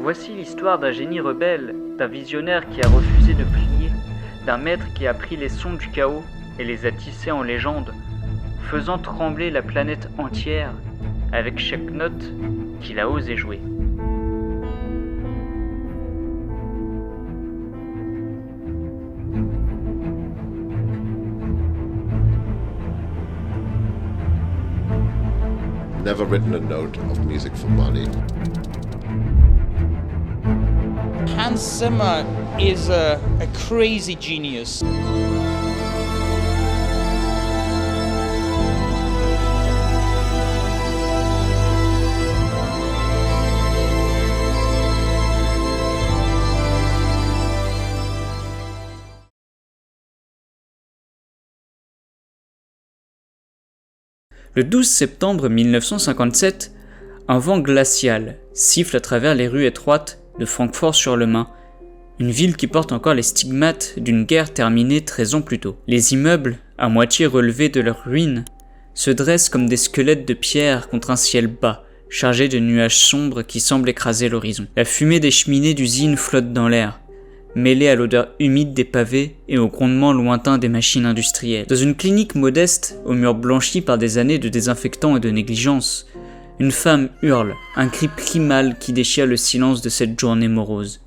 Voici l'histoire d'un génie rebelle, d'un visionnaire qui a refusé de plier, d'un maître qui a pris les sons du chaos et les a tissés en légende, faisant trembler la planète entière avec chaque note qu'il a osé jouer. Never written a note of music for money. Hans Zimmer is a crazy genius. Le 12 septembre 1957, un vent glacial siffle à travers les rues étroites de Francfort-sur-le-Main, une ville qui porte encore les stigmates d'une guerre terminée 13 ans plus tôt. Les immeubles, à moitié relevés de leurs ruines, se dressent comme des squelettes de pierre contre un ciel bas, chargé de nuages sombres qui semblent écraser l'horizon. La fumée des cheminées d'usines flotte dans l'air, mêlée à l'odeur humide des pavés et au grondement lointain des machines industrielles. Dans une clinique modeste, aux murs blanchis par des années de désinfectants et de négligence, une femme hurle, un cri primal qui déchire le silence de cette journée morose.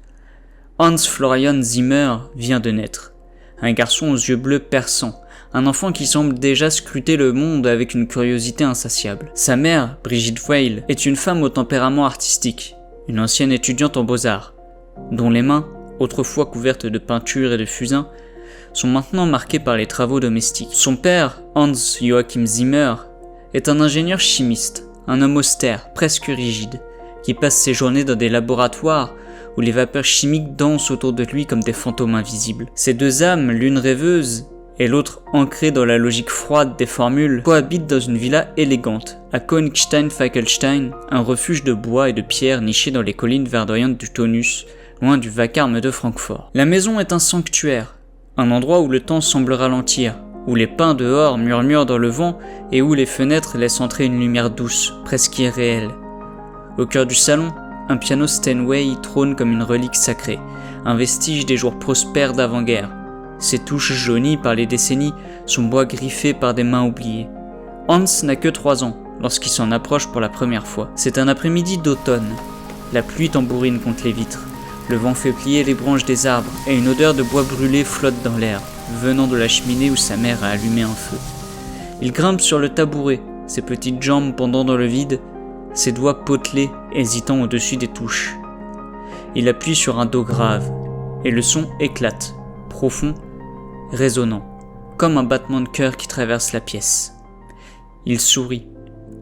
Hans Florian Zimmer vient de naître, un garçon aux yeux bleus perçants, un enfant qui semble déjà scruter le monde avec une curiosité insatiable. Sa mère, Brigitte Weil, est une femme au tempérament artistique, une ancienne étudiante en beaux-arts, dont les mains, autrefois couvertes de peinture et de fusains, sont maintenant marquées par les travaux domestiques. Son père, Hans Joachim Zimmer, est un ingénieur chimiste, un homme austère, presque rigide, qui passe ses journées dans des laboratoires où les vapeurs chimiques dansent autour de lui comme des fantômes invisibles. Ces deux âmes, l'une rêveuse et l'autre ancrée dans la logique froide des formules, cohabitent dans une villa élégante, à Königstein-Fackelstein, un refuge de bois et de pierre niché dans les collines verdoyantes du Taunus, loin du vacarme de Francfort. La maison est un sanctuaire, un endroit où le temps semble ralentir, où les pins dehors murmurent dans le vent et où les fenêtres laissent entrer une lumière douce, presque irréelle. Au cœur du salon, un piano Steinway trône comme une relique sacrée, un vestige des jours prospères d'avant-guerre. Ses touches jaunies par les décennies, son bois griffé par des mains oubliées. Hans n'a que 3 ans lorsqu'il s'en approche pour la première fois. C'est un après-midi d'automne. La pluie tambourine contre les vitres. Le vent fait plier les branches des arbres et une odeur de bois brûlé flotte dans l'air, venant de la cheminée où sa mère a allumé un feu. Il grimpe sur le tabouret, ses petites jambes pendant dans le vide, ses doigts potelés hésitant au-dessus des touches. Il appuie sur un do grave, et le son éclate, profond, résonnant, comme un battement de cœur qui traverse la pièce. Il sourit,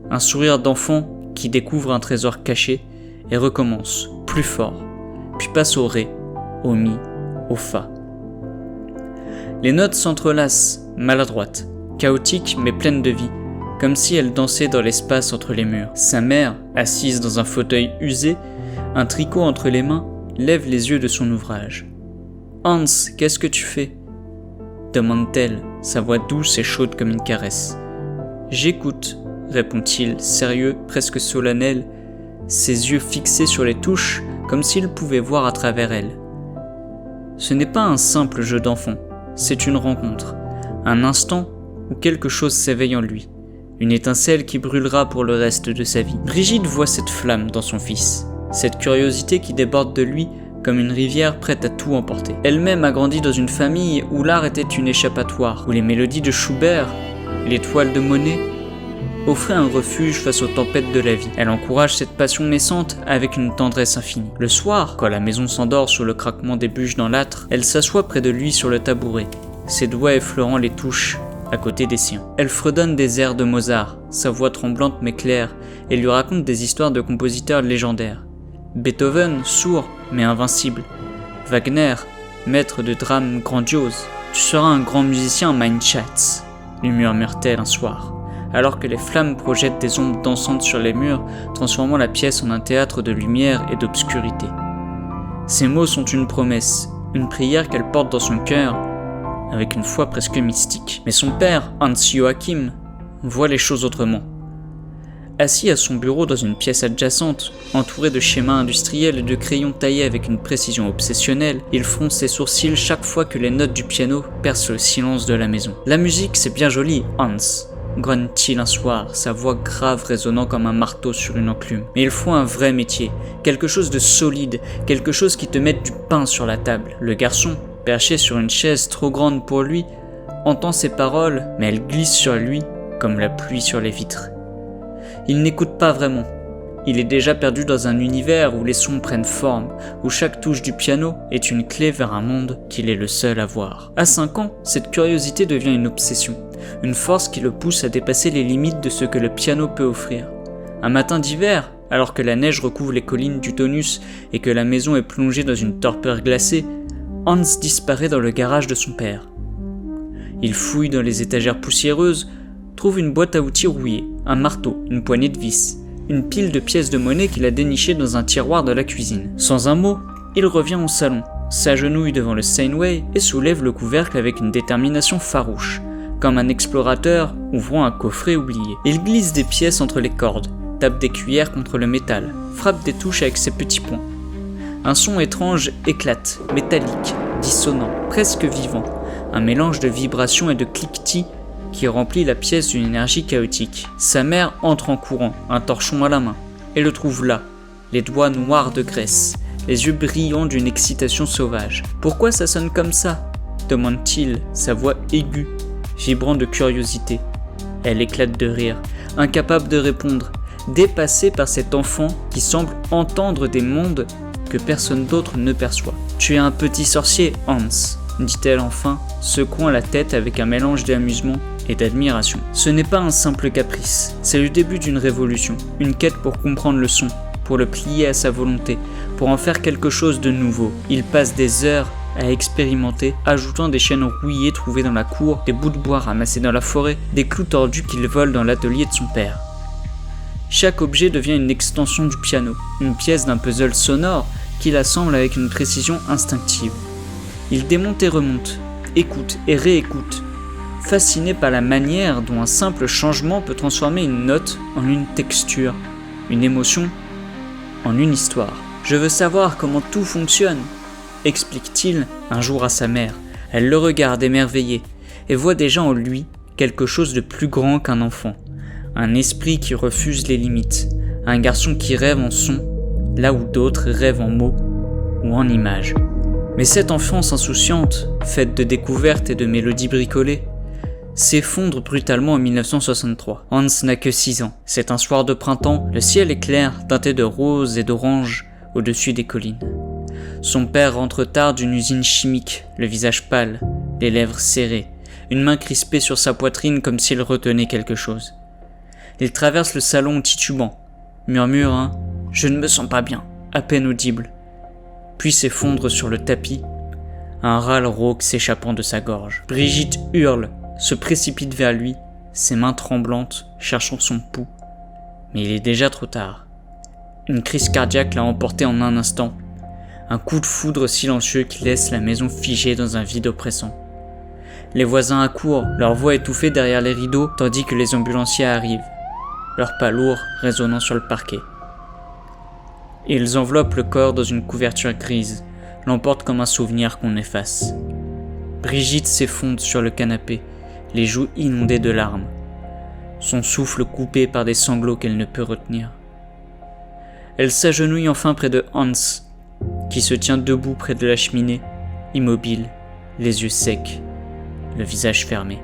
un sourire d'enfant qui découvre un trésor caché et recommence, plus fort, puis passe au ré, au mi, au fa. Les notes s'entrelacent, maladroites, chaotiques mais pleines de vie, comme si elles dansaient dans l'espace entre les murs. Sa mère, assise dans un fauteuil usé, un tricot entre les mains, lève les yeux de son ouvrage. « Hans, qu'est-ce que tu fais ?» demande-t-elle, sa voix douce et chaude comme une caresse. « J'écoute », répond-il, sérieux, presque solennel, ses yeux fixés sur les touches, comme s'il pouvait voir à travers elles. Ce n'est pas un simple jeu d'enfant, c'est une rencontre, un instant où quelque chose s'éveille en lui, une étincelle qui brûlera pour le reste de sa vie. Brigitte voit cette flamme dans son fils, cette curiosité qui déborde de lui comme une rivière prête à tout emporter. Elle-même a grandi dans une famille où l'art était une échappatoire, où les mélodies de Schubert, les toiles de Monet, offrait un refuge face aux tempêtes de la vie. Elle encourage cette passion naissante avec une tendresse infinie. Le soir, quand la maison s'endort sous le craquement des bûches dans l'âtre, elle s'assoit près de lui sur le tabouret, ses doigts effleurant les touches à côté des siens. Elle fredonne des airs de Mozart, sa voix tremblante mais claire, et lui raconte des histoires de compositeurs légendaires. Beethoven, sourd mais invincible. Wagner, maître de drames grandioses. « Tu seras un grand musicien, mein Schatz », lui murmure-t-elle un soir, alors que les flammes projettent des ombres dansantes sur les murs, transformant la pièce en un théâtre de lumière et d'obscurité. Ces mots sont une promesse, une prière qu'elle porte dans son cœur, avec une foi presque mystique. Mais son père, Hans Joachim, voit les choses autrement. Assis à son bureau dans une pièce adjacente, entouré de schémas industriels et de crayons taillés avec une précision obsessionnelle, il fronce ses sourcils chaque fois que les notes du piano percent le silence de la maison. « La musique, c'est bien joli, Hans », grogne-t-il un soir, sa voix grave résonnant comme un marteau sur une enclume. « Mais il faut un vrai métier, quelque chose de solide, quelque chose qui te mette du pain sur la table. » Le garçon, perché sur une chaise trop grande pour lui, entend ces paroles, mais elles glissent sur lui comme la pluie sur les vitres. Il n'écoute pas vraiment. Il est déjà perdu dans un univers où les sons prennent forme, où chaque touche du piano est une clé vers un monde qu'il est le seul à voir. À 5 ans, cette curiosité devient une obsession, une force qui le pousse à dépasser les limites de ce que le piano peut offrir. Un matin d'hiver, alors que la neige recouvre les collines du Taunus et que la maison est plongée dans une torpeur glacée, Hans disparaît dans le garage de son père. Il fouille dans les étagères poussiéreuses, trouve une boîte à outils rouillée, un marteau, une poignée de vis, une pile de pièces de monnaie qu'il a dénichées dans un tiroir de la cuisine. Sans un mot, il revient au salon, s'agenouille devant le Steinway et soulève le couvercle avec une détermination farouche, comme un explorateur ouvrant un coffret oublié. Il glisse des pièces entre les cordes, tape des cuillères contre le métal, frappe des touches avec ses petits poings. Un son étrange éclate, métallique, dissonant, presque vivant, un mélange de vibrations et de cliquetis qui remplit la pièce d'une énergie chaotique. Sa mère entre en courant, un torchon à la main, et le trouve là, les doigts noirs de graisse, les yeux brillants d'une excitation sauvage. « Pourquoi ça sonne comme ça ?» demande-t-il, sa voix aiguë, vibrant de curiosité. Elle éclate de rire, incapable de répondre, dépassée par cet enfant qui semble entendre des mondes que personne d'autre ne perçoit. « Tu es un petit sorcier, Hans », dit-elle enfin, secouant la tête avec un mélange d'amusement et d'admiration. Ce n'est pas un simple caprice, c'est le début d'une révolution, une quête pour comprendre le son, pour le plier à sa volonté, pour en faire quelque chose de nouveau. Il passe des heures à expérimenter, ajoutant des chaînes rouillées trouvées dans la cour, des bouts de bois ramassés dans la forêt, des clous tordus qu'il vole dans l'atelier de son père. Chaque objet devient une extension du piano, une pièce d'un puzzle sonore qu'il assemble avec une précision instinctive. Il démonte et remonte, écoute et réécoute, fasciné par la manière dont un simple changement peut transformer une note en une texture, une émotion en une histoire. « Je veux savoir comment tout fonctionne », explique-t-il un jour à sa mère. Elle le regarde émerveillée et voit déjà en lui quelque chose de plus grand qu'un enfant, un esprit qui refuse les limites, un garçon qui rêve en son, là où d'autres rêvent en mots ou en images. Mais cette enfance insouciante, faite de découvertes et de mélodies bricolées, s'effondre brutalement en 1963. Hans n'a que 6 ans. C'est un soir de printemps, le ciel est clair, teinté de rose et d'orange au-dessus des collines. Son père rentre tard d'une usine chimique, le visage pâle, les lèvres serrées, une main crispée sur sa poitrine comme s'il retenait quelque chose. Il traverse le salon titubant, murmure un « Je ne me sens pas bien », à peine audible, puis s'effondre sur le tapis, un râle rauque s'échappant de sa gorge. Brigitte hurle, se précipite vers lui, ses mains tremblantes, cherchant son pouls. Mais il est déjà trop tard. Une crise cardiaque l'a emporté en un instant, un coup de foudre silencieux qui laisse la maison figée dans un vide oppressant. Les voisins accourent, leur voix étouffée derrière les rideaux, tandis que les ambulanciers arrivent, leurs pas lourds résonnant sur le parquet. Ils enveloppent le corps dans une couverture grise, l'emportent comme un souvenir qu'on efface. Brigitte s'effondre sur le canapé, les joues inondées de larmes, son souffle coupé par des sanglots qu'elle ne peut retenir. Elle s'agenouille enfin près de Hans, qui se tient debout près de la cheminée, immobile, les yeux secs, le visage fermé.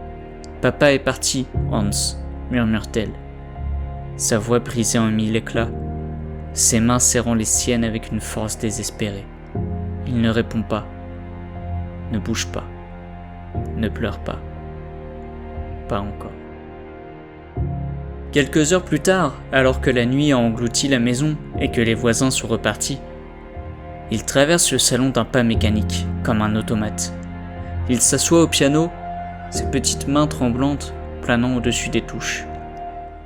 « Papa est parti, Hans », murmure-t-elle, sa voix brisée en 1000 éclats, ses mains serrant les siennes avec une force désespérée. Il ne répond pas, ne bouge pas, ne pleure pas, pas encore. Quelques heures plus tard, alors que la nuit a englouti la maison et que les voisins sont repartis, il traverse le salon d'un pas mécanique, comme un automate. Il s'assoit au piano, ses petites mains tremblantes planant au-dessus des touches.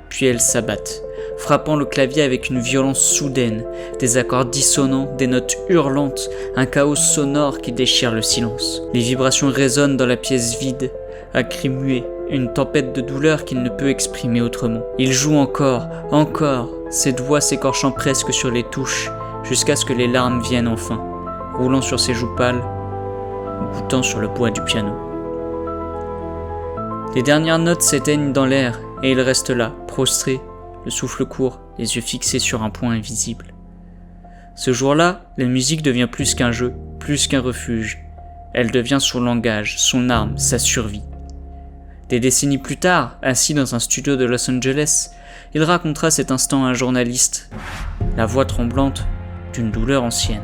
Puis elles s'abattent, frappant le clavier avec une violence soudaine, des accords dissonants, des notes hurlantes, un chaos sonore qui déchire le silence. Les vibrations résonnent dans la pièce vide, à cris muets une tempête de douleur qu'il ne peut exprimer autrement. Il joue encore, cette voix s'écorchant presque sur les touches, jusqu'à ce que les larmes viennent enfin, roulant sur ses joues pâles, goûtant sur le bois du piano. Les dernières notes s'éteignent dans l'air, et il reste là, prostré, le souffle court, les yeux fixés sur un point invisible. Ce jour-là, la musique devient plus qu'un jeu, plus qu'un refuge. Elle devient son langage, son arme, sa survie. Des décennies plus tard, assis dans un studio de Los Angeles, il racontera cet instant à un journaliste, la voix tremblante d'une douleur ancienne.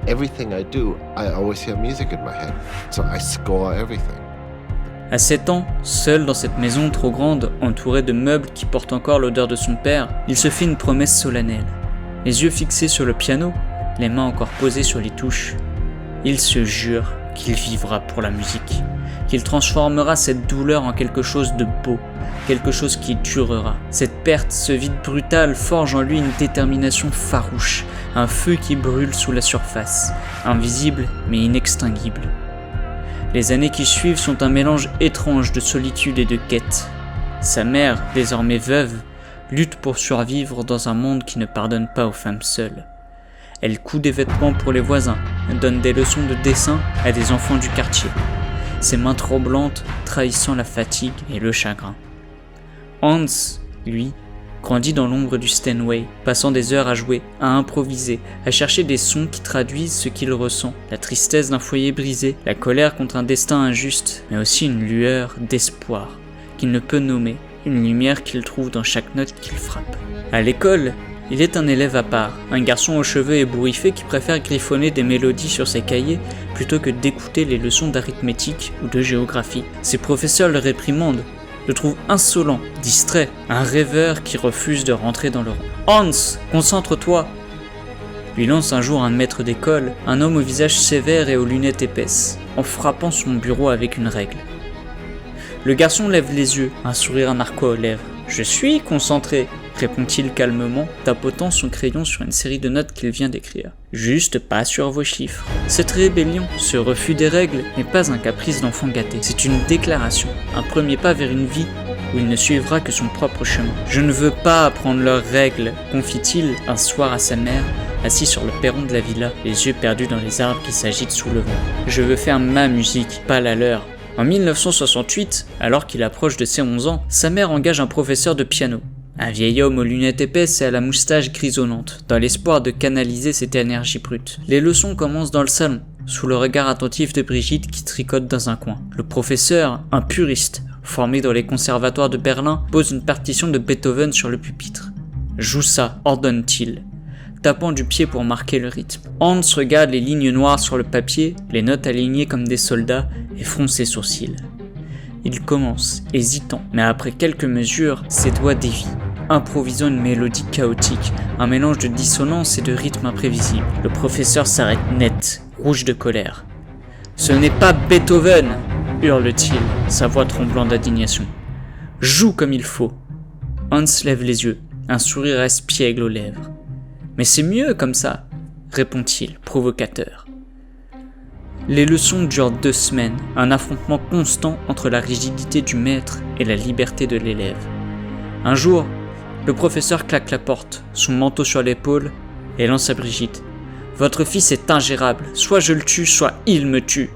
Everything I do, I always hear music in my head, so I score everything. À 7 ans, seul dans cette maison trop grande, entouré de meubles qui portent encore l'odeur de son père, il se fait une promesse solennelle. Les yeux fixés sur le piano, les mains encore posées sur les touches, il se jure qu'il vivra pour la musique, qu'il transformera cette douleur en quelque chose de beau, quelque chose qui durera. Cette perte, ce vide brutal forge en lui une détermination farouche, un feu qui brûle sous la surface, invisible mais inextinguible. Les années qui suivent sont un mélange étrange de solitude et de quête. Sa mère, désormais veuve, lutte pour survivre dans un monde qui ne pardonne pas aux femmes seules. Elle coud des vêtements pour les voisins, donne des leçons de dessin à des enfants du quartier, ses mains tremblantes trahissant la fatigue et le chagrin. Hans, lui, grandit dans l'ombre du Steinway, passant des heures à jouer, à improviser, à chercher des sons qui traduisent ce qu'il ressent, la tristesse d'un foyer brisé, la colère contre un destin injuste, mais aussi une lueur d'espoir qu'il ne peut nommer, une lumière qu'il trouve dans chaque note qu'il frappe. À l'école, il est un élève à part, un garçon aux cheveux ébouriffés qui préfère griffonner des mélodies sur ses cahiers plutôt que d'écouter les leçons d'arithmétique ou de géographie. Ses professeurs le réprimandent, le trouve insolent, distrait, un rêveur qui refuse de rentrer dans le rang. « Hans, concentre-toi !» lui lance un jour un maître d'école, un homme au visage sévère et aux lunettes épaisses, en frappant son bureau avec une règle. Le garçon lève les yeux, un sourire narquois aux lèvres. « Je suis concentré !» répond-il calmement, tapotant son crayon sur une série de notes qu'il vient d'écrire. « Juste pas sur vos chiffres. » Cette rébellion, ce refus des règles, n'est pas un caprice d'enfant gâté. C'est une déclaration, un premier pas vers une vie où il ne suivra que son propre chemin. « Je ne veux pas apprendre leurs règles », confie-t-il un soir à sa mère, assis sur le perron de la villa, les yeux perdus dans les arbres qui s'agitent sous le vent. « Je veux faire ma musique, pas la leur. » En 1968, alors qu'il approche de ses 11 ans, sa mère engage un professeur de piano. Un vieil homme aux lunettes épaisses et à la moustache grisonnante, dans l'espoir de canaliser cette énergie brute. Les leçons commencent dans le salon, sous le regard attentif de Brigitte qui tricote dans un coin. Le professeur, un puriste, formé dans les conservatoires de Berlin, pose une partition de Beethoven sur le pupitre. « Joue ça », ordonne-t-il, tapant du pied pour marquer le rythme. Hans regarde les lignes noires sur le papier, les notes alignées comme des soldats, et fronce ses sourcils. Il commence, hésitant, mais après quelques mesures, ses doigts dévient, improvisant une mélodie chaotique, un mélange de dissonance et de rythme imprévisible. Le professeur s'arrête net, rouge de colère. « Ce n'est pas Beethoven !» hurle-t-il, sa voix tremblant d'indignation. « Joue comme il faut !» Hans lève les yeux, un sourire espiègle aux lèvres. « Mais c'est mieux comme ça !» répond-il, provocateur. Les leçons durent 2 semaines, un affrontement constant entre la rigidité du maître et la liberté de l'élève. Un jour, le professeur claque la porte, son manteau sur l'épaule, et lance à Brigitte. « Votre fils est ingérable, soit je le tue, soit il me tue !»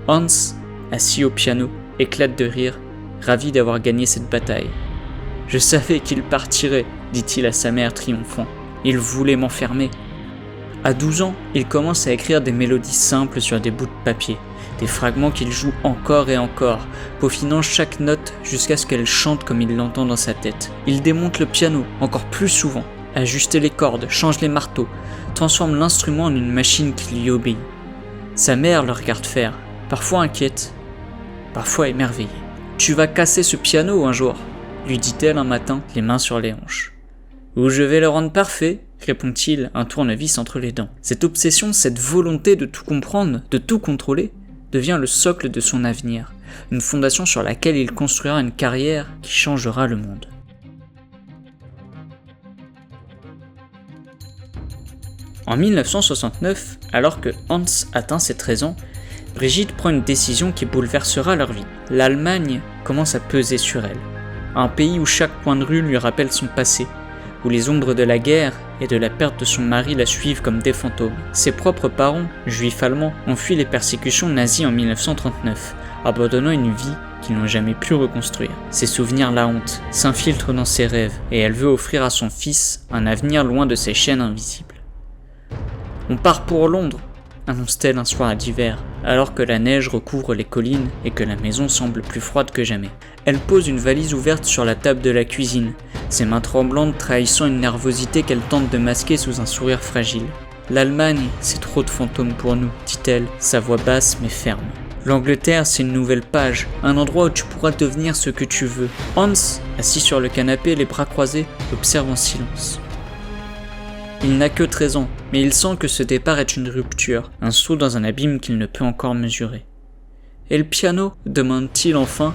Hans, assis au piano, éclate de rire, ravi d'avoir gagné cette bataille. « Je savais qu'il partirait, » dit-il à sa mère triomphant. « Il voulait m'enfermer. » À 12 ans, il commence à écrire des mélodies simples sur des bouts de papier, des fragments qu'il joue encore et encore, peaufinant chaque note jusqu'à ce qu'elle chante comme il l'entend dans sa tête. Il démonte le piano encore plus souvent, ajuste les cordes, change les marteaux, transforme l'instrument en une machine qui lui obéit. Sa mère le regarde faire, parfois inquiète, parfois émerveillée. « Tu vas casser ce piano un jour », lui dit-elle un matin, les mains sur les hanches. « Ou je vais le rendre parfait », répond-il, un tournevis entre les dents. Cette obsession, cette volonté de tout comprendre, de tout contrôler, devient le socle de son avenir, une fondation sur laquelle il construira une carrière qui changera le monde. En 1969, alors que Hans atteint ses 13 ans, Brigitte prend une décision qui bouleversera leur vie. L'Allemagne commence à peser sur elle. Un pays où chaque coin de rue lui rappelle son passé, où les ombres de la guerre et de la perte de son mari la suivent comme des fantômes. Ses propres parents, juifs allemands, ont fui les persécutions nazies en 1939, abandonnant une vie qu'ils n'ont jamais pu reconstruire. Ses souvenirs la hantent, s'infiltrent dans ses rêves, et elle veut offrir à son fils un avenir loin de ces chaînes invisibles. On part pour Londres, annonce-t-elle un soir d'hiver, alors que la neige recouvre les collines et que la maison semble plus froide que jamais. Elle pose une valise ouverte sur la table de la cuisine, ses mains tremblantes trahissant une nervosité qu'elle tente de masquer sous un sourire fragile. « L'Allemagne, c'est trop de fantômes pour nous, dit-elle, sa voix basse mais ferme. L'Angleterre, c'est une nouvelle page, un endroit où tu pourras devenir ce que tu veux. » Hans, assis sur le canapé, les bras croisés, observe en silence. Il n'a que 13 ans, mais il sent que ce départ est une rupture, un saut dans un abîme qu'il ne peut encore mesurer. « Et le piano ?» demande-t-il enfin,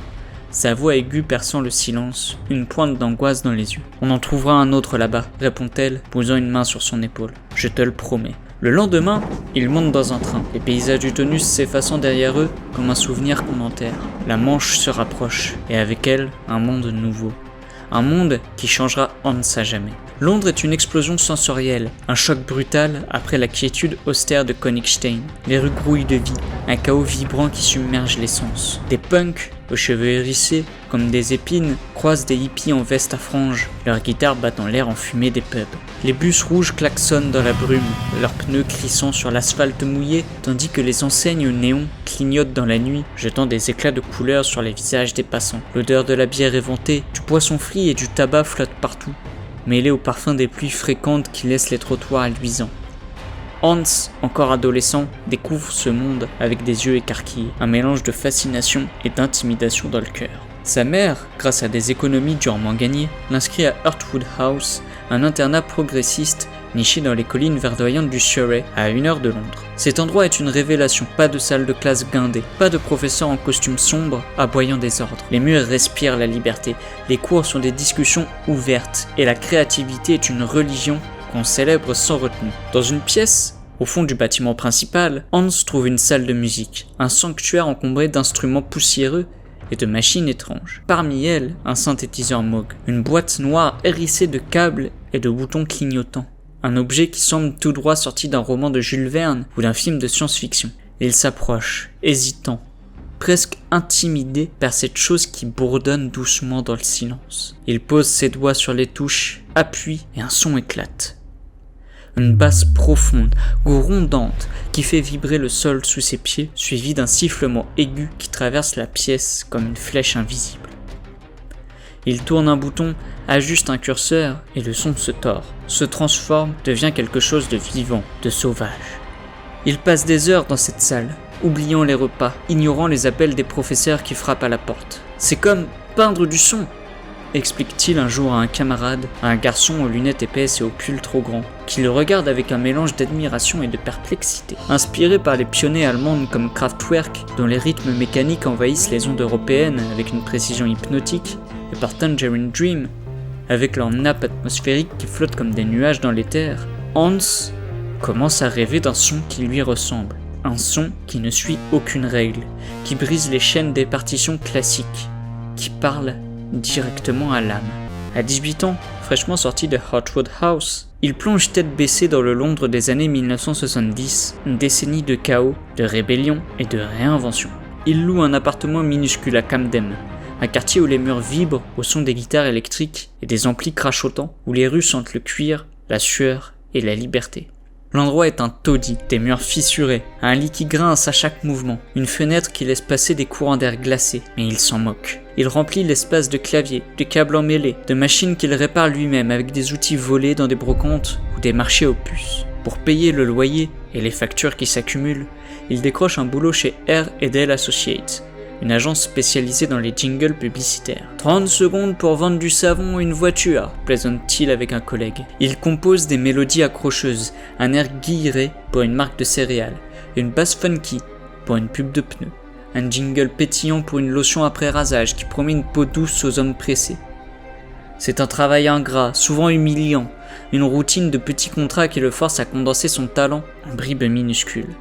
sa voix aiguë perçant le silence, une pointe d'angoisse dans les yeux. « On en trouvera un autre là-bas, répond-elle, posant une main sur son épaule. « Je te le promets. » Le lendemain, ils montent dans un train, les paysages du Taunus s'effaçant derrière eux comme un souvenir qu'on enterre. La Manche se rapproche, et avec elle, un monde nouveau. Un monde qui changera Hans à jamais. Londres est une explosion sensorielle, un choc brutal après la quiétude austère de Königstein. Les rues grouillent de vie, un chaos vibrant qui submerge les sens. Des punks, aux cheveux hérissés, comme des épines, croisent des hippies en veste à franges, leurs guitares battant l'air enfumé des pubs. Les bus rouges klaxonnent dans la brume, leurs pneus crissant sur l'asphalte mouillé, tandis que les enseignes au néon clignotent dans la nuit, jetant des éclats de couleurs sur les visages des passants. L'odeur de la bière éventée, du poisson frit et du tabac flotte partout, mêlé au parfum des pluies fréquentes qui laissent les trottoirs luisants. Hans, encore adolescent, découvre ce monde avec des yeux écarquillés, un mélange de fascination et d'intimidation dans le cœur. Sa mère, grâce à des économies durement gagnées, l'inscrit à Hurtwood House, un internat progressiste niché dans les collines verdoyantes du Surrey, à 1 heure de Londres. Cet endroit est une révélation, pas de salle de classe blindée, pas de professeurs en costume sombre aboyant des ordres. Les murs respirent la liberté, les cours sont des discussions ouvertes, et la créativité est une religion qu'on célèbre sans retenue. Dans une pièce, au fond du bâtiment principal, Hans trouve une salle de musique, un sanctuaire encombré d'instruments poussiéreux et de machines étranges. Parmi elles, un synthétiseur Moog, une boîte noire hérissée de câbles et de boutons clignotants. Un objet qui semble tout droit sorti d'un roman de Jules Verne ou d'un film de science-fiction. Il s'approche, hésitant, presque intimidé par cette chose qui bourdonne doucement dans le silence. Il pose ses doigts sur les touches, appuie et un son éclate. Une basse profonde, grondante, qui fait vibrer le sol sous ses pieds, suivi d'un sifflement aigu qui traverse la pièce comme une flèche invisible. Il tourne un bouton, ajuste un curseur et le son se tord, se transforme, devient quelque chose de vivant, de sauvage. Il passe des heures dans cette salle, oubliant les repas, ignorant les appels des professeurs qui frappent à la porte. C'est comme peindre du son, explique-t-il un jour à un camarade, à un garçon aux lunettes épaisses et au pull trop grand, qui le regarde avec un mélange d'admiration et de perplexité. Inspiré par les pionniers allemandes comme Kraftwerk, dont les rythmes mécaniques envahissent les ondes européennes avec une précision hypnotique, et par Tangerine Dream, avec leurs nappes atmosphériques qui flottent comme des nuages dans l'éther, Hans commence à rêver d'un son qui lui ressemble. Un son qui ne suit aucune règle, qui brise les chaînes des partitions classiques, qui parle directement à l'âme. À 18 ans, fraîchement sorti de Hurtwood House, il plonge tête baissée dans le Londres des années 1970, une décennie de chaos, de rébellion et de réinvention. Il loue un appartement minuscule à Camden, un quartier où les murs vibrent au son des guitares électriques et des amplis crachotants, où les rues sentent le cuir, la sueur et la liberté. L'endroit est un taudis, des murs fissurés, un lit qui grince à chaque mouvement, une fenêtre qui laisse passer des courants d'air glacés, mais il s'en moque. Il remplit l'espace de claviers, de câbles emmêlés, de machines qu'il répare lui-même avec des outils volés dans des brocantes ou des marchés aux puces. Pour payer le loyer et les factures qui s'accumulent, il décroche un boulot chez R&L Associates, une agence spécialisée dans les jingles publicitaires. 30 secondes pour vendre du savon ou une voiture, plaisante-t-il avec un collègue. Il compose des mélodies accrocheuses, un air guilleré pour une marque de céréales, une basse funky pour une pub de pneus, un jingle pétillant pour une lotion après rasage qui promet une peau douce aux hommes pressés. C'est un travail ingrat, souvent humiliant, une routine de petits contrats qui le force à condenser son talent en bribes minuscules.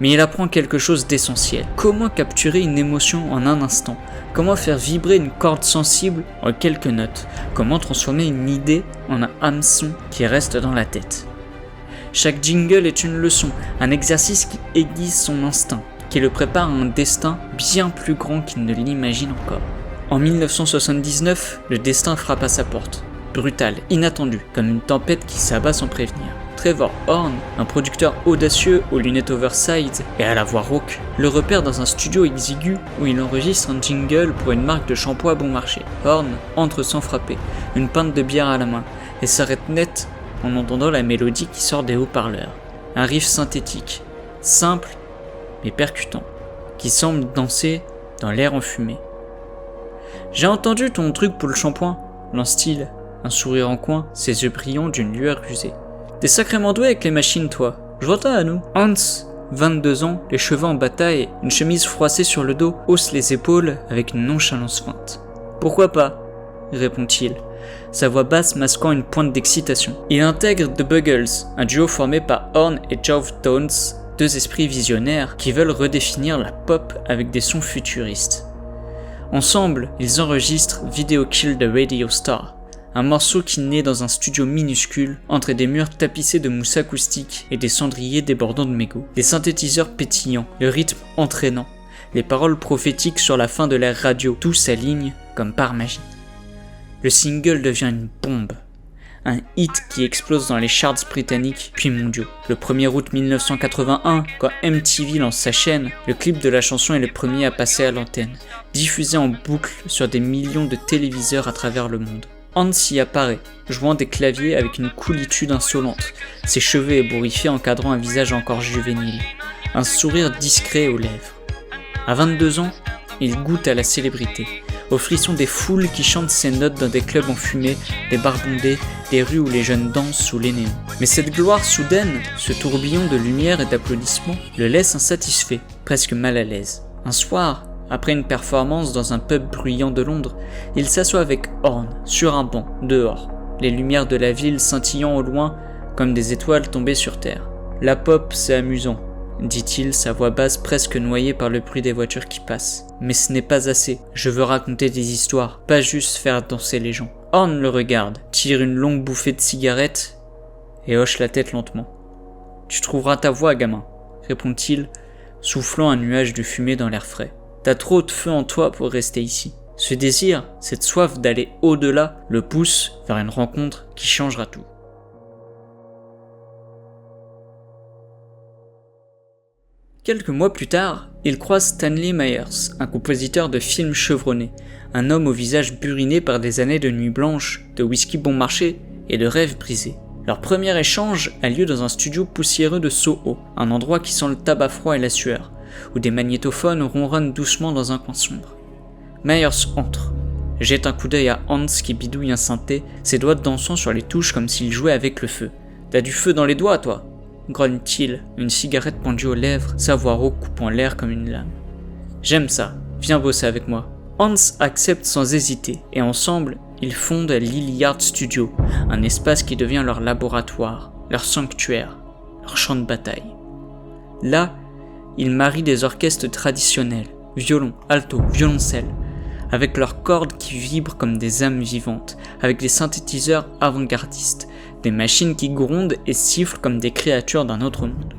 Mais il apprend quelque chose d'essentiel. Comment capturer une émotion en un instant? Comment faire vibrer une corde sensible en quelques notes? Comment transformer une idée en un hameçon qui reste dans la tête? Chaque jingle est une leçon, un exercice qui aiguise son instinct, qui le prépare à un destin bien plus grand qu'il ne l'imagine encore. En 1979, le destin frappe à sa porte. Brutal, inattendu, comme une tempête qui s'abat sans prévenir. Trevor Horn, un producteur audacieux aux lunettes oversize et à la voix rauque, le repère dans un studio exigu où il enregistre un jingle pour une marque de shampoing bon marché. Horn entre sans frapper, une pinte de bière à la main, et s'arrête net en entendant la mélodie qui sort des haut-parleurs. Un riff synthétique, simple mais percutant, qui semble danser dans l'air enfumé. « J'ai entendu ton truc pour le shampoing », lance-t-il, un sourire en coin, ses yeux brillants d'une lueur rusée. « T'es sacrément doué avec les machines, toi. Je vois ça à nous. » Hans, 22 ans, les cheveux en bataille, une chemise froissée sur le dos, hausse les épaules avec une nonchalance feinte. « Pourquoi pas ?» répond-il, sa voix basse masquant une pointe d'excitation. Il intègre The Buggles, un duo formé par Horn et Geoff Downes, deux esprits visionnaires qui veulent redéfinir la pop avec des sons futuristes. Ensemble, ils enregistrent Video Kill the Radio Star, un morceau qui naît dans un studio minuscule entre des murs tapissés de mousse acoustique et des cendriers débordant de mégots. Les synthétiseurs pétillants, le rythme entraînant, les paroles prophétiques sur la fin de l'ère radio, tout s'aligne comme par magie. Le single devient une bombe, un hit qui explose dans les charts britanniques puis mondiaux. Le 1er août 1981, quand MTV lance sa chaîne, le clip de la chanson est le premier à passer à l'antenne, diffusé en boucle sur des millions de téléviseurs à travers le monde. Hans y apparaît, jouant des claviers avec une coolitude insolente, ses cheveux ébouriffés encadrant un visage encore juvénile, un sourire discret aux lèvres. À 22 ans, il goûte à la célébrité, au frisson des foules qui chantent ses notes dans des clubs enfumés, des bars bondés, des rues où les jeunes dansent sous les néons. Mais cette gloire soudaine, ce tourbillon de lumière et d'applaudissements, le laisse insatisfait, presque mal à l'aise. Un soir, après une performance dans un pub bruyant de Londres, il s'assoit avec Horn, sur un banc, dehors, les lumières de la ville scintillant au loin comme des étoiles tombées sur terre. « La pop, c'est amusant », dit-il, sa voix basse presque noyée par le bruit des voitures qui passent. « Mais ce n'est pas assez, je veux raconter des histoires, pas juste faire danser les gens. » Horn le regarde, tire une longue bouffée de cigarette et hoche la tête lentement. « Tu trouveras ta voix, gamin, » répond-il, soufflant un nuage de fumée dans l'air frais. « T'as trop de feu en toi pour rester ici. » Ce désir, cette soif d'aller au-delà, le pousse vers une rencontre qui changera tout. Quelques mois plus tard, il croise Stanley Myers, un compositeur de films chevronné, un homme au visage buriné par des années de nuit blanche, de whisky bon marché et de rêves brisés. Leur premier échange a lieu dans un studio poussiéreux de Soho, un endroit qui sent le tabac froid et la sueur, où des magnétophones ronronnent doucement dans un coin sombre. Myers entre, jette un coup d'œil à Hans qui bidouille un synthé, ses doigts dansant sur les touches comme s'il jouait avec le feu. « T'as du feu dans les doigts, toi !» grogne-t-il, une cigarette pendue aux lèvres, sa voix rauque coupant l'air comme une lame. « J'aime ça, viens bosser avec moi. » Hans accepte sans hésiter, et ensemble, ils fondent l'Hilliard Studio, un espace qui devient leur laboratoire, leur sanctuaire, leur champ de bataille. Là, ils marient des orchestres traditionnels, violon, alto, violoncelle, avec leurs cordes qui vibrent comme des âmes vivantes, avec des synthétiseurs avant-gardistes, des machines qui grondent et sifflent comme des créatures d'un autre monde.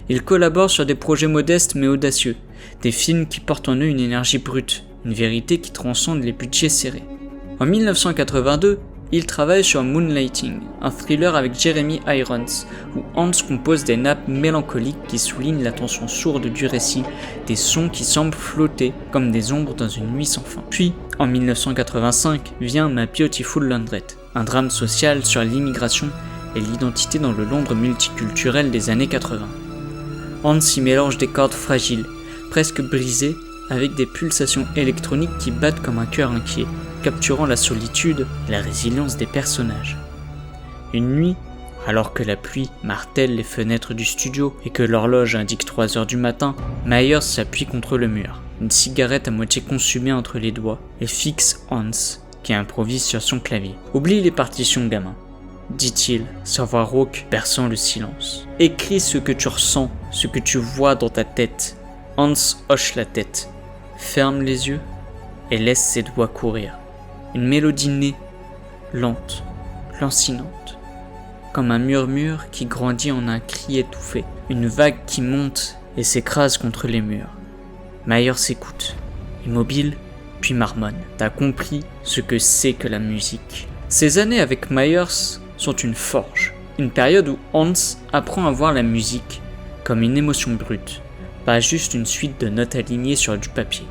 Ils collaborent sur des projets modestes mais audacieux, des films qui portent en eux une énergie brute, une vérité qui transcende les budgets serrés. En 1982, ils travaillent sur Moonlighting, un thriller avec Jeremy Irons, où Hans compose des nappes mélancoliques qui soulignent la tension sourde du récit, des sons qui semblent flotter comme des ombres dans une nuit sans fin. Puis, en 1985, vient My Beautiful Laundrette, un drame social sur l'immigration et l'identité dans le Londres multiculturel des années 80. Hans y mélange des cordes fragiles, presque brisées, avec des pulsations électroniques qui battent comme un cœur inquiet, capturant la solitude et la résilience des personnages. Une nuit, alors que la pluie martèle les fenêtres du studio et que l'horloge indique 3 heures du matin, Myers s'appuie contre le mur, une cigarette à moitié consumée entre les doigts, et fixe Hans, qui improvise sur son clavier. Oublie les partitions, gamin. dit-il, sa voix rauque perçant le silence. Écris ce que tu ressens, ce que tu vois dans ta tête. Hans hoche la tête, ferme les yeux et laisse ses doigts courir. Une mélodie née, lente, lancinante, comme un murmure qui grandit en un cri étouffé, une vague qui monte et s'écrase contre les murs. Myers s'écoute, immobile, puis marmonne. T'as compris ce que c'est que la musique. Ces années avec Myers sont une forge, une période où Hans apprend à voir la musique comme une émotion brute, pas juste une suite de notes alignées sur du papier.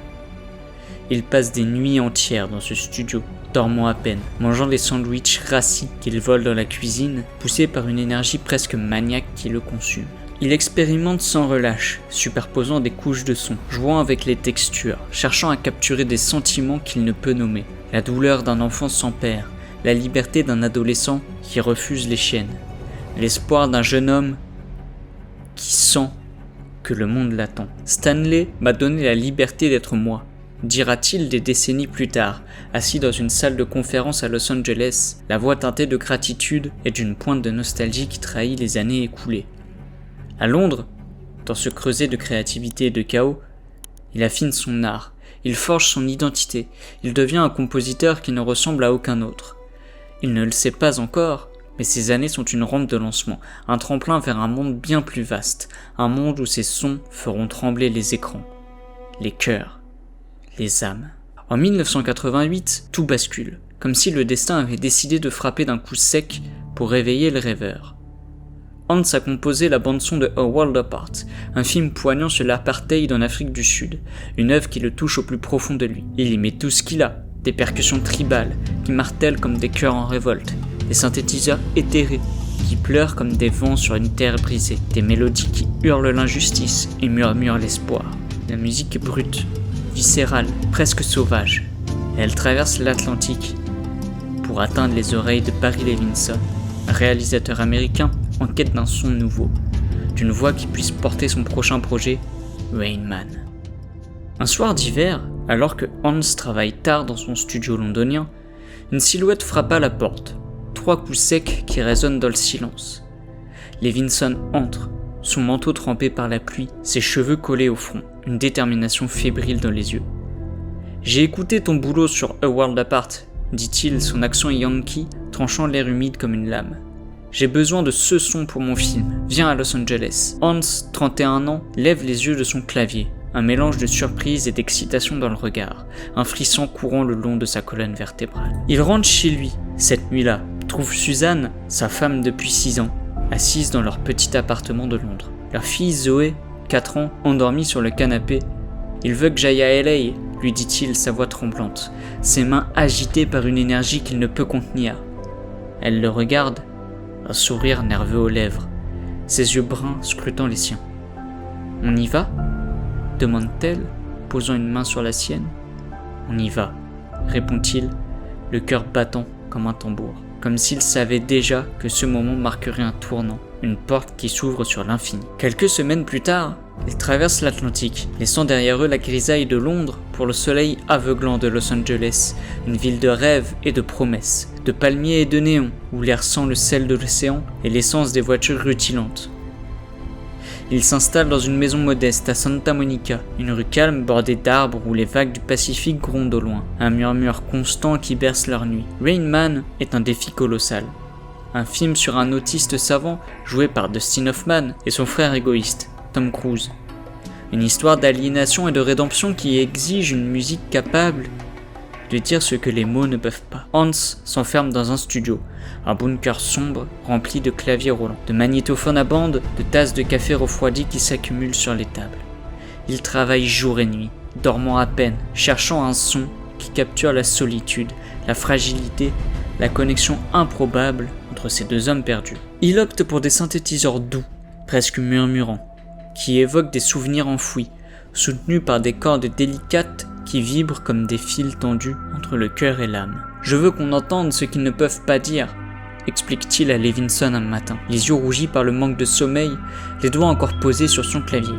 Il passe des nuits entières dans ce studio, dormant à peine, mangeant des sandwichs rassis qu'il vole dans la cuisine, poussé par une énergie presque maniaque qui le consume. Il expérimente sans relâche, superposant des couches de son, jouant avec les textures, cherchant à capturer des sentiments qu'il ne peut nommer. La douleur d'un enfant sans père, la liberté d'un adolescent qui refuse les chaînes, l'espoir d'un jeune homme qui sent que le monde l'attend. Stanley m'a donné la liberté d'être moi, dira-t-il des décennies plus tard, assis dans une salle de conférence à Los Angeles, la voix teintée de gratitude et d'une pointe de nostalgie qui trahit les années écoulées. À Londres, dans ce creuset de créativité et de chaos, il affine son art, il forge son identité, il devient un compositeur qui ne ressemble à aucun autre. Il ne le sait pas encore, mais ces années sont une rampe de lancement, un tremplin vers un monde bien plus vaste, un monde où ces sons feront trembler les écrans, les cœurs, les âmes. En 1988, tout bascule, comme si le destin avait décidé de frapper d'un coup sec pour réveiller le rêveur. Hans a composé la bande-son de A World Apart, un film poignant sur l'apartheid en Afrique du Sud, une œuvre qui le touche au plus profond de lui. Il y met tout ce qu'il a, des percussions tribales qui martèlent comme des cœurs en révolte, des synthétiseurs éthérés qui pleurent comme des vents sur une terre brisée, des mélodies qui hurlent l'injustice et murmurent l'espoir. La musique est brute, viscérale, presque sauvage, et elle traverse l'Atlantique pour atteindre les oreilles de Barry Levinson, un réalisateur américain en quête d'un son nouveau, d'une voix qui puisse porter son prochain projet, Rain Man. Un soir d'hiver, alors que Hans travaille tard dans son studio londonien, une silhouette frappa à la porte, 3 coups secs qui résonnent dans le silence. Levinson entre, son manteau trempé par la pluie, ses cheveux collés au front, une détermination fébrile dans les yeux. « J'ai écouté ton boulot sur A World Apart », dit-il, son accent yankee tranchant l'air humide comme une lame. J'ai besoin de ce son pour mon film. Viens à Los Angeles. Hans, 31 ans, lève les yeux de son clavier. Un mélange de surprise et d'excitation dans le regard. Un frisson courant le long de sa colonne vertébrale. Il rentre chez lui, cette nuit-là. Trouve Suzanne, sa femme depuis 6 ans, assise dans leur petit appartement de Londres. Leur fille Zoé, 4 ans, endormie sur le canapé. Il veut que j'aille à LA, lui dit-il, sa voix tremblante, ses mains agitées par une énergie qu'il ne peut contenir. Elle le regarde, un sourire nerveux aux lèvres, ses yeux bruns scrutant les siens. « On y va ?» demande-t-elle, posant une main sur la sienne. « On y va », répond-il, le cœur battant comme un tambour, comme s'il savait déjà que ce moment marquerait un tournant, une porte qui s'ouvre sur l'infini. Quelques semaines plus tard, ils traversent l'Atlantique, laissant derrière eux la grisaille de Londres pour le soleil aveuglant de Los Angeles, une ville de rêves et de promesses, de palmiers et de néons, où l'air sent le sel de l'océan et l'essence des voitures rutilantes. Ils s'installent dans une maison modeste à Santa Monica, une rue calme bordée d'arbres où les vagues du Pacifique grondent au loin, un murmure constant qui berce leur nuit. Rain Man est un défi colossal. Un film sur un autiste savant joué par Dustin Hoffman et son frère égoïste, Tom Cruise. Une histoire d'aliénation et de rédemption qui exige une musique capable de dire ce que les mots ne peuvent pas. Hans s'enferme dans un studio, un bunker sombre rempli de claviers roulants, de magnétophones à bande, de tasses de café refroidies qui s'accumulent sur les tables. Il travaille jour et nuit, dormant à peine, cherchant un son qui capture la solitude, la fragilité, la connexion improbable entre ces deux hommes perdus. Il opte pour des synthétiseurs doux, presque murmurants, qui évoquent des souvenirs enfouis, soutenus par des cordes délicates qui vibrent comme des fils tendus entre le cœur et l'âme. « Je veux qu'on entende ce qu'ils ne peuvent pas dire », explique-t-il à Levinson un matin, les yeux rougis par le manque de sommeil, les doigts encore posés sur son clavier.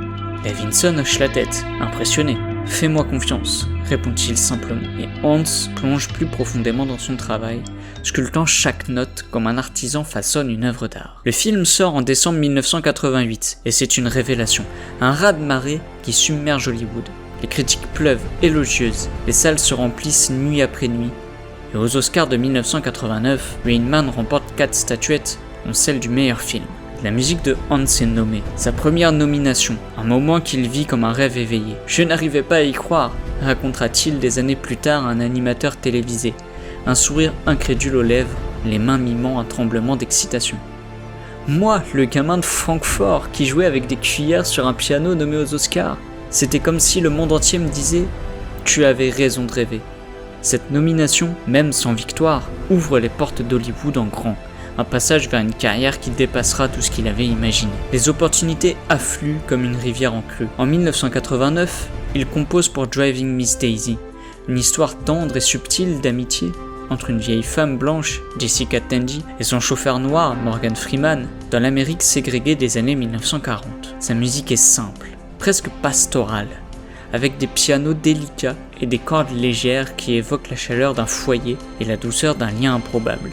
Levinson hoche la tête, impressionné. « « Fais-moi confiance », répond-il simplement. Et Hans plonge plus profondément dans son travail, sculptant chaque note comme un artisan façonne une œuvre d'art. Le film sort en décembre 1988 et c'est une révélation, un raz-de-marée qui submerge Hollywood. Les critiques pleuvent élogieuses, les salles se remplissent nuit après nuit. Et aux Oscars de 1989, Rain Man remporte 4 statuettes, dont celle du meilleur film. La musique de Hans est nommée, sa première nomination, un moment qu'il vit comme un rêve éveillé. « Je n'arrivais pas à y croire », racontera-t-il des années plus tard à un animateur télévisé, un sourire incrédule aux lèvres, les mains mimant un tremblement d'excitation. Moi, le gamin de Francfort qui jouait avec des cuillères sur un piano nommé aux Oscars, c'était comme si le monde entier me disait « Tu avais raison de rêver ». Cette nomination, même sans victoire, ouvre les portes d'Hollywood en grand, un passage vers une carrière qui dépassera tout ce qu'il avait imaginé. Les opportunités affluent comme une rivière en creux. En 1989, il compose pour Driving Miss Daisy, une histoire tendre et subtile d'amitié entre une vieille femme blanche, Jessica Tandy, et son chauffeur noir, Morgan Freeman, dans l'Amérique ségrégée des années 1940. Sa musique est simple, presque pastorale, avec des pianos délicats et des cordes légères qui évoquent la chaleur d'un foyer et la douceur d'un lien improbable.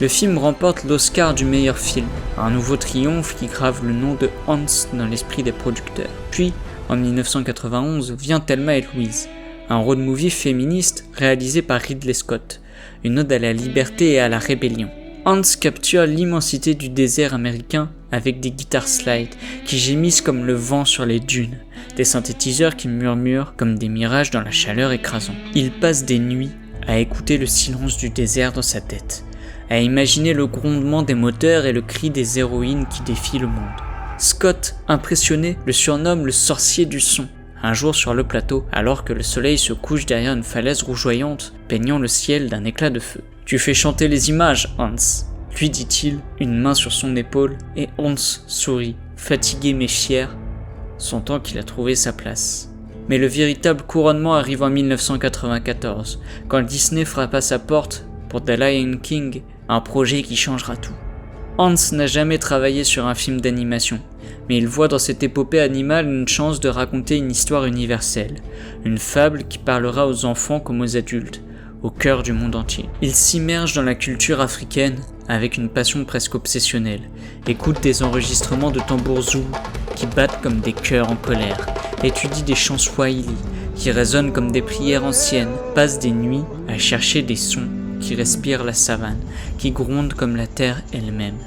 Le film remporte l'Oscar du meilleur film, un nouveau triomphe qui grave le nom de Hans dans l'esprit des producteurs. Puis, en 1991, vient Thelma et Louise, un road movie féministe réalisé par Ridley Scott, une ode à la liberté et à la rébellion. Hans capture l'immensité du désert américain avec des guitares slide qui gémissent comme le vent sur les dunes, des synthétiseurs qui murmurent comme des mirages dans la chaleur écrasante. Il passe des nuits à écouter le silence du désert dans sa tête, à imaginer le grondement des moteurs et le cri des héroïnes qui défient le monde. Scott, impressionné, le surnomme le sorcier du son. Un jour sur le plateau, alors que le soleil se couche derrière une falaise rougeoyante, peignant le ciel d'un éclat de feu. « Tu fais chanter les images, Hans », lui dit-il, une main sur son épaule, et Hans sourit, fatigué mais fier, sentant qu'il a trouvé sa place. Mais le véritable couronnement arrive en 1994, quand Disney frappe à sa porte pour The Lion King, un projet qui changera tout. Hans n'a jamais travaillé sur un film d'animation, mais il voit dans cette épopée animale une chance de raconter une histoire universelle, une fable qui parlera aux enfants comme aux adultes, au cœur du monde entier. Il s'immerge dans la culture africaine avec une passion presque obsessionnelle, écoute des enregistrements de tambours zoulous qui battent comme des cœurs en colère, étudie des chants swahili qui résonnent comme des prières anciennes, passe des nuits à chercher des sons qui respirent la savane, qui grondent comme la terre elle-même.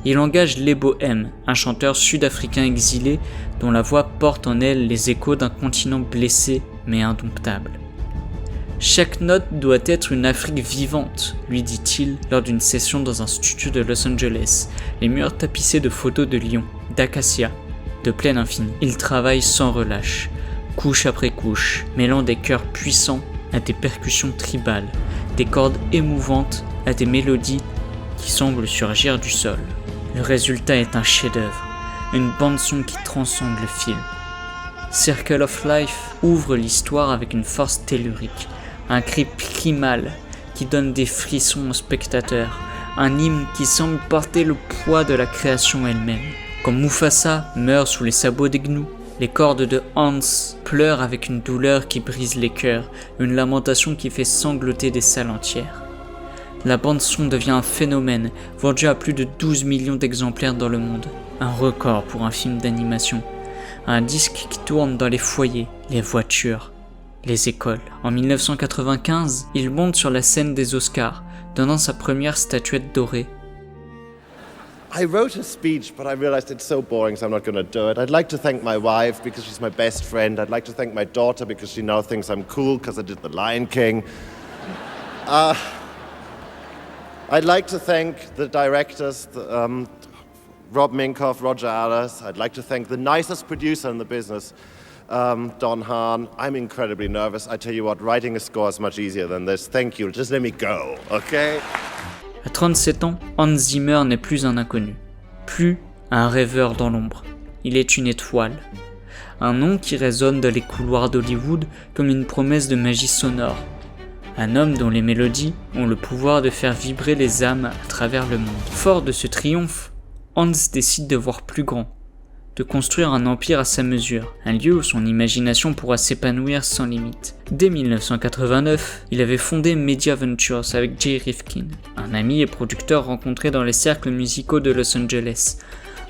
Il engage Lebo M, un chanteur sud-africain exilé dont la voix porte en elle les échos d'un continent blessé mais indomptable. Chaque note doit être une Afrique vivante, lui dit-il lors d'une session dans un studio de Los Angeles, les murs tapissés de photos de lions, d'acacias, de plaine infinie. Il travaille sans relâche, couche après couche, mêlant des chœurs puissants à des percussions tribales, des cordes émouvantes à des mélodies qui semblent surgir du sol. Le résultat est un chef-d'œuvre, une bande-son qui transcende le film. Circle of Life ouvre l'histoire avec une force tellurique, un cri primal qui donne des frissons aux spectateurs, un hymne qui semble porter le poids de la création elle-même. Quand Mufasa meurt sous les sabots des gnous, les cordes de Hans pleurent avec une douleur qui brise les cœurs, une lamentation qui fait sangloter des salles entières. La bande-son devient un phénomène, vendu à plus de 12 millions d'exemplaires dans le monde. Un record pour un film d'animation. Un disque qui tourne dans les foyers, les voitures, les écoles. En 1995, il monte sur la scène des Oscars, donnant sa première statuette dorée. I wrote a speech, but I realized it's so boring, so I'm not going to do it. I'd like to thank my wife because she's my best friend. I'd like to thank my daughter because she now thinks I'm cool because I did The Lion King. I'd like to thank the directors, Rob Minkoff, Roger Allers. I'd like to thank the nicest producer in the business, Don Hahn. I'm incredibly nervous. I tell you what, writing a score is much easier than this. Thank you. Just let me go, okay? À 37 ans, Hans Zimmer n'est plus un inconnu, plus un rêveur dans l'ombre. Il est une étoile. Un nom qui résonne dans les couloirs d'Hollywood comme une promesse de magie sonore. Un homme dont les mélodies ont le pouvoir de faire vibrer les âmes à travers le monde. Fort de ce triomphe, Hans décide de voir plus grand, de construire un empire à sa mesure, un lieu où son imagination pourra s'épanouir sans limite. Dès 1989, il avait fondé Media Ventures avec Jay Rifkin, un ami et producteur rencontré dans les cercles musicaux de Los Angeles,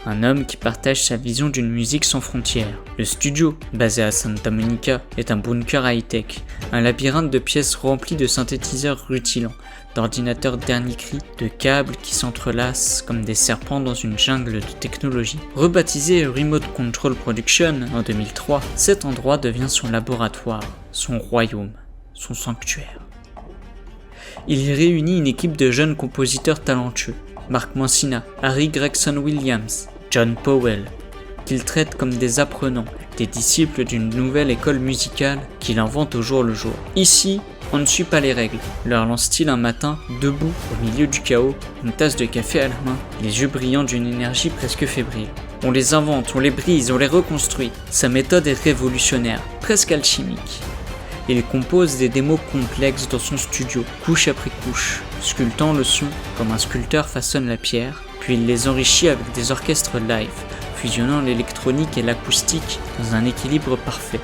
un homme qui partage sa vision d'une musique sans frontières. Le studio, basé à Santa Monica, est un bunker high-tech, un labyrinthe de pièces remplies de synthétiseurs rutilants, d'ordinateurs dernier cri, de câbles qui s'entrelacent comme des serpents dans une jungle de technologie. Rebaptisé Remote Control Production en 2003, cet endroit devient son laboratoire, son royaume, son sanctuaire. Il y réunit une équipe de jeunes compositeurs talentueux, Mark Mancina, Harry Gregson Williams, John Powell, qu'il traite comme des apprenants, des disciples d'une nouvelle école musicale qu'il invente au jour le jour. Ici, on ne suit pas les règles, leur lance-t-il un matin, debout, au milieu du chaos, une tasse de café à la main, les yeux brillants d'une énergie presque fébrile. On les invente, on les brise, on les reconstruit. Sa méthode est révolutionnaire, presque alchimique. Il compose des démos complexes dans son studio, couche après couche, sculptant le son comme un sculpteur façonne la pierre, puis il les enrichit avec des orchestres live, fusionnant l'électronique et l'acoustique dans un équilibre parfait.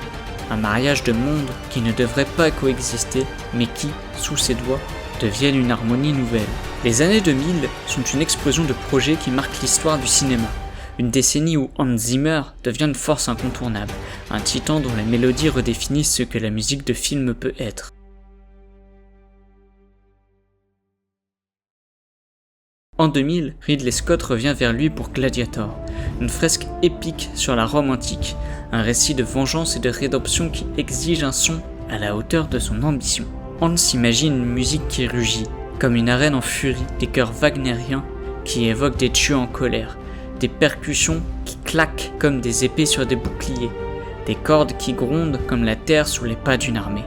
Un mariage de mondes qui ne devrait pas coexister, mais qui, sous ses doigts, deviennent une harmonie nouvelle. Les années 2000 sont une explosion de projets qui marquent l'histoire du cinéma. Une décennie où Hans Zimmer devient une force incontournable, un titan dont les mélodies redéfinissent ce que la musique de film peut être. En 2000, Ridley Scott revient vers lui pour Gladiator, une fresque épique sur la Rome antique, un récit de vengeance et de rédemption qui exige un son à la hauteur de son ambition. Hans imagine une musique qui rugit, comme une arène en furie, des chœurs wagnériens qui évoquent des dieux en colère, des percussions qui claquent comme des épées sur des boucliers, des cordes qui grondent comme la terre sous les pas d'une armée.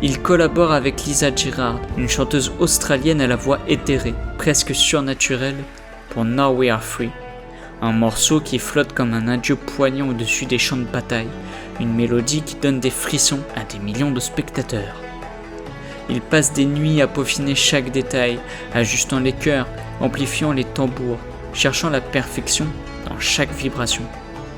Il collabore avec Lisa Gerrard, une chanteuse australienne à la voix éthérée, presque surnaturelle, pour Now We Are Free, un morceau qui flotte comme un adieu poignant au-dessus des champs de bataille, une mélodie qui donne des frissons à des millions de spectateurs. Il passe des nuits à peaufiner chaque détail, ajustant les chœurs, amplifiant les tambours, cherchant la perfection dans chaque vibration.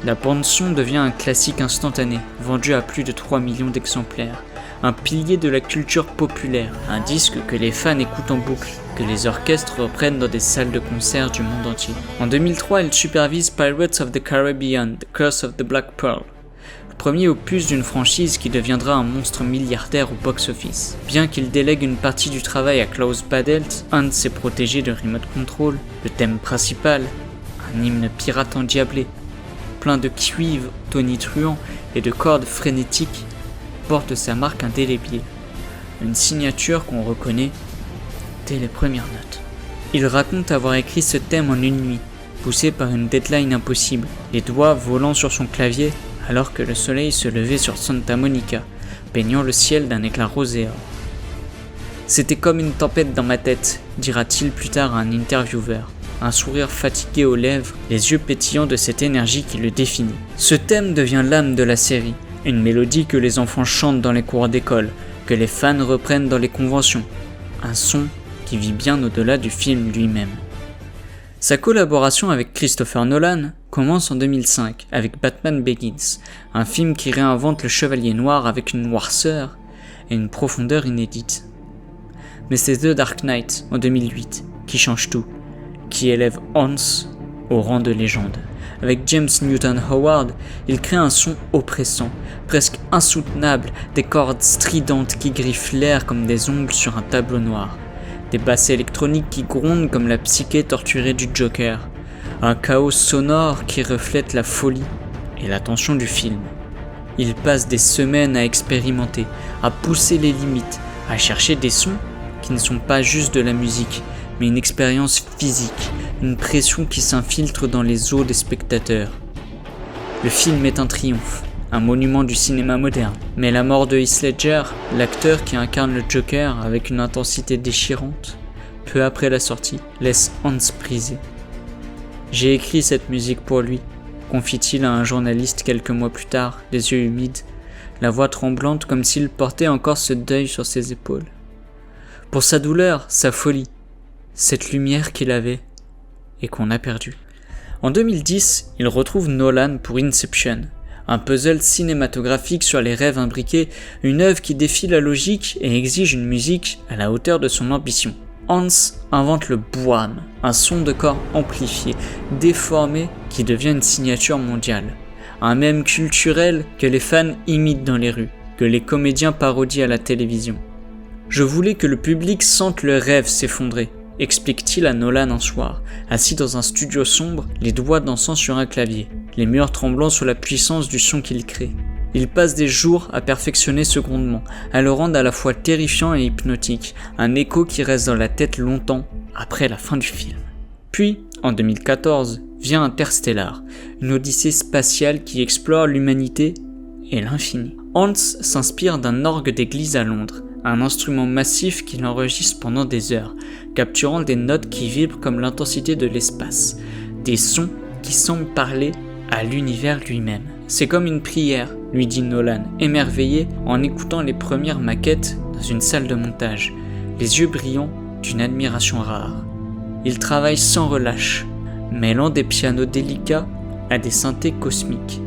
La bande-son devient un classique instantané, vendu à plus de 3 millions d'exemplaires. Un pilier de la culture populaire, un disque que les fans écoutent en boucle, que les orchestres reprennent dans des salles de concert du monde entier. En 2003, il supervise Pirates of the Caribbean, The Curse of the Black Pearl, le premier opus d'une franchise qui deviendra un monstre milliardaire au box-office. Bien qu'il délègue une partie du travail à Klaus Badelt, un de ses protégés de Remote Control, le thème principal, un hymne pirate endiablé, plein de cuivres tonitruants et de cordes frénétiques, porte sa marque indélébile, une signature qu'on reconnaît dès les premières notes. Il raconte avoir écrit ce thème en une nuit, poussé par une deadline impossible, les doigts volant sur son clavier alors que le soleil se levait sur Santa Monica, peignant le ciel d'un éclat roséa. C'était comme une tempête dans ma tête, dira-t-il plus tard à un intervieweur, un sourire fatigué aux lèvres, les yeux pétillants de cette énergie qui le définit. Ce thème devient l'âme de la série, une mélodie que les enfants chantent dans les cours d'école, que les fans reprennent dans les conventions, un son qui vit bien au-delà du film lui-même. Sa collaboration avec Christopher Nolan commence en 2005 avec Batman Begins, un film qui réinvente le Chevalier Noir avec une noirceur et une profondeur inédite. Mais c'est The Dark Knight en 2008 qui change tout, qui élève Hans au rang de légende. Avec James Newton Howard, il crée un son oppressant, presque insoutenable, des cordes stridentes qui griffent l'air comme des ongles sur un tableau noir, des basses électroniques qui grondent comme la psyché torturée du Joker, un chaos sonore qui reflète la folie et la tension du film. Il passe des semaines à expérimenter, à pousser les limites, à chercher des sons qui ne sont pas juste de la musique, mais une expérience physique, une pression qui s'infiltre dans les os des spectateurs. Le film est un triomphe, un monument du cinéma moderne, mais la mort de Heath Ledger, l'acteur qui incarne le Joker avec une intensité déchirante, peu après la sortie, laisse Hans brisé. J'ai écrit cette musique pour lui, confie-t-il à un journaliste quelques mois plus tard, les yeux humides, la voix tremblante comme s'il portait encore ce deuil sur ses épaules. Pour sa douleur, sa folie, cette lumière qu'il avait et qu'on a perdue. En 2010, il retrouve Nolan pour Inception, un puzzle cinématographique sur les rêves imbriqués, une œuvre qui défie la logique et exige une musique à la hauteur de son ambition. Hans invente le Boam, un son de corps amplifié, déformé, qui devient une signature mondiale. Un mème culturel que les fans imitent dans les rues, que les comédiens parodient à la télévision. Je voulais que le public sente le rêve s'effondrer, explique-t-il à Nolan un soir, assis dans un studio sombre, les doigts dansant sur un clavier, les murs tremblant sous la puissance du son qu'il crée. Il passe des jours à perfectionner ce grondement, à le rendre à la fois terrifiant et hypnotique, un écho qui reste dans la tête longtemps après la fin du film. Puis, en 2014, vient Interstellar, une odyssée spatiale qui explore l'humanité et l'infini. Hans s'inspire d'un orgue d'église à Londres, un instrument massif qu'il enregistre pendant des heures, capturant des notes qui vibrent comme l'intensité de l'espace, des sons qui semblent parler à l'univers lui-même. C'est comme une prière, lui dit Nolan, émerveillé en écoutant les premières maquettes dans une salle de montage, les yeux brillants d'une admiration rare. Il travaille sans relâche, mêlant des pianos délicats à des synthés cosmiques,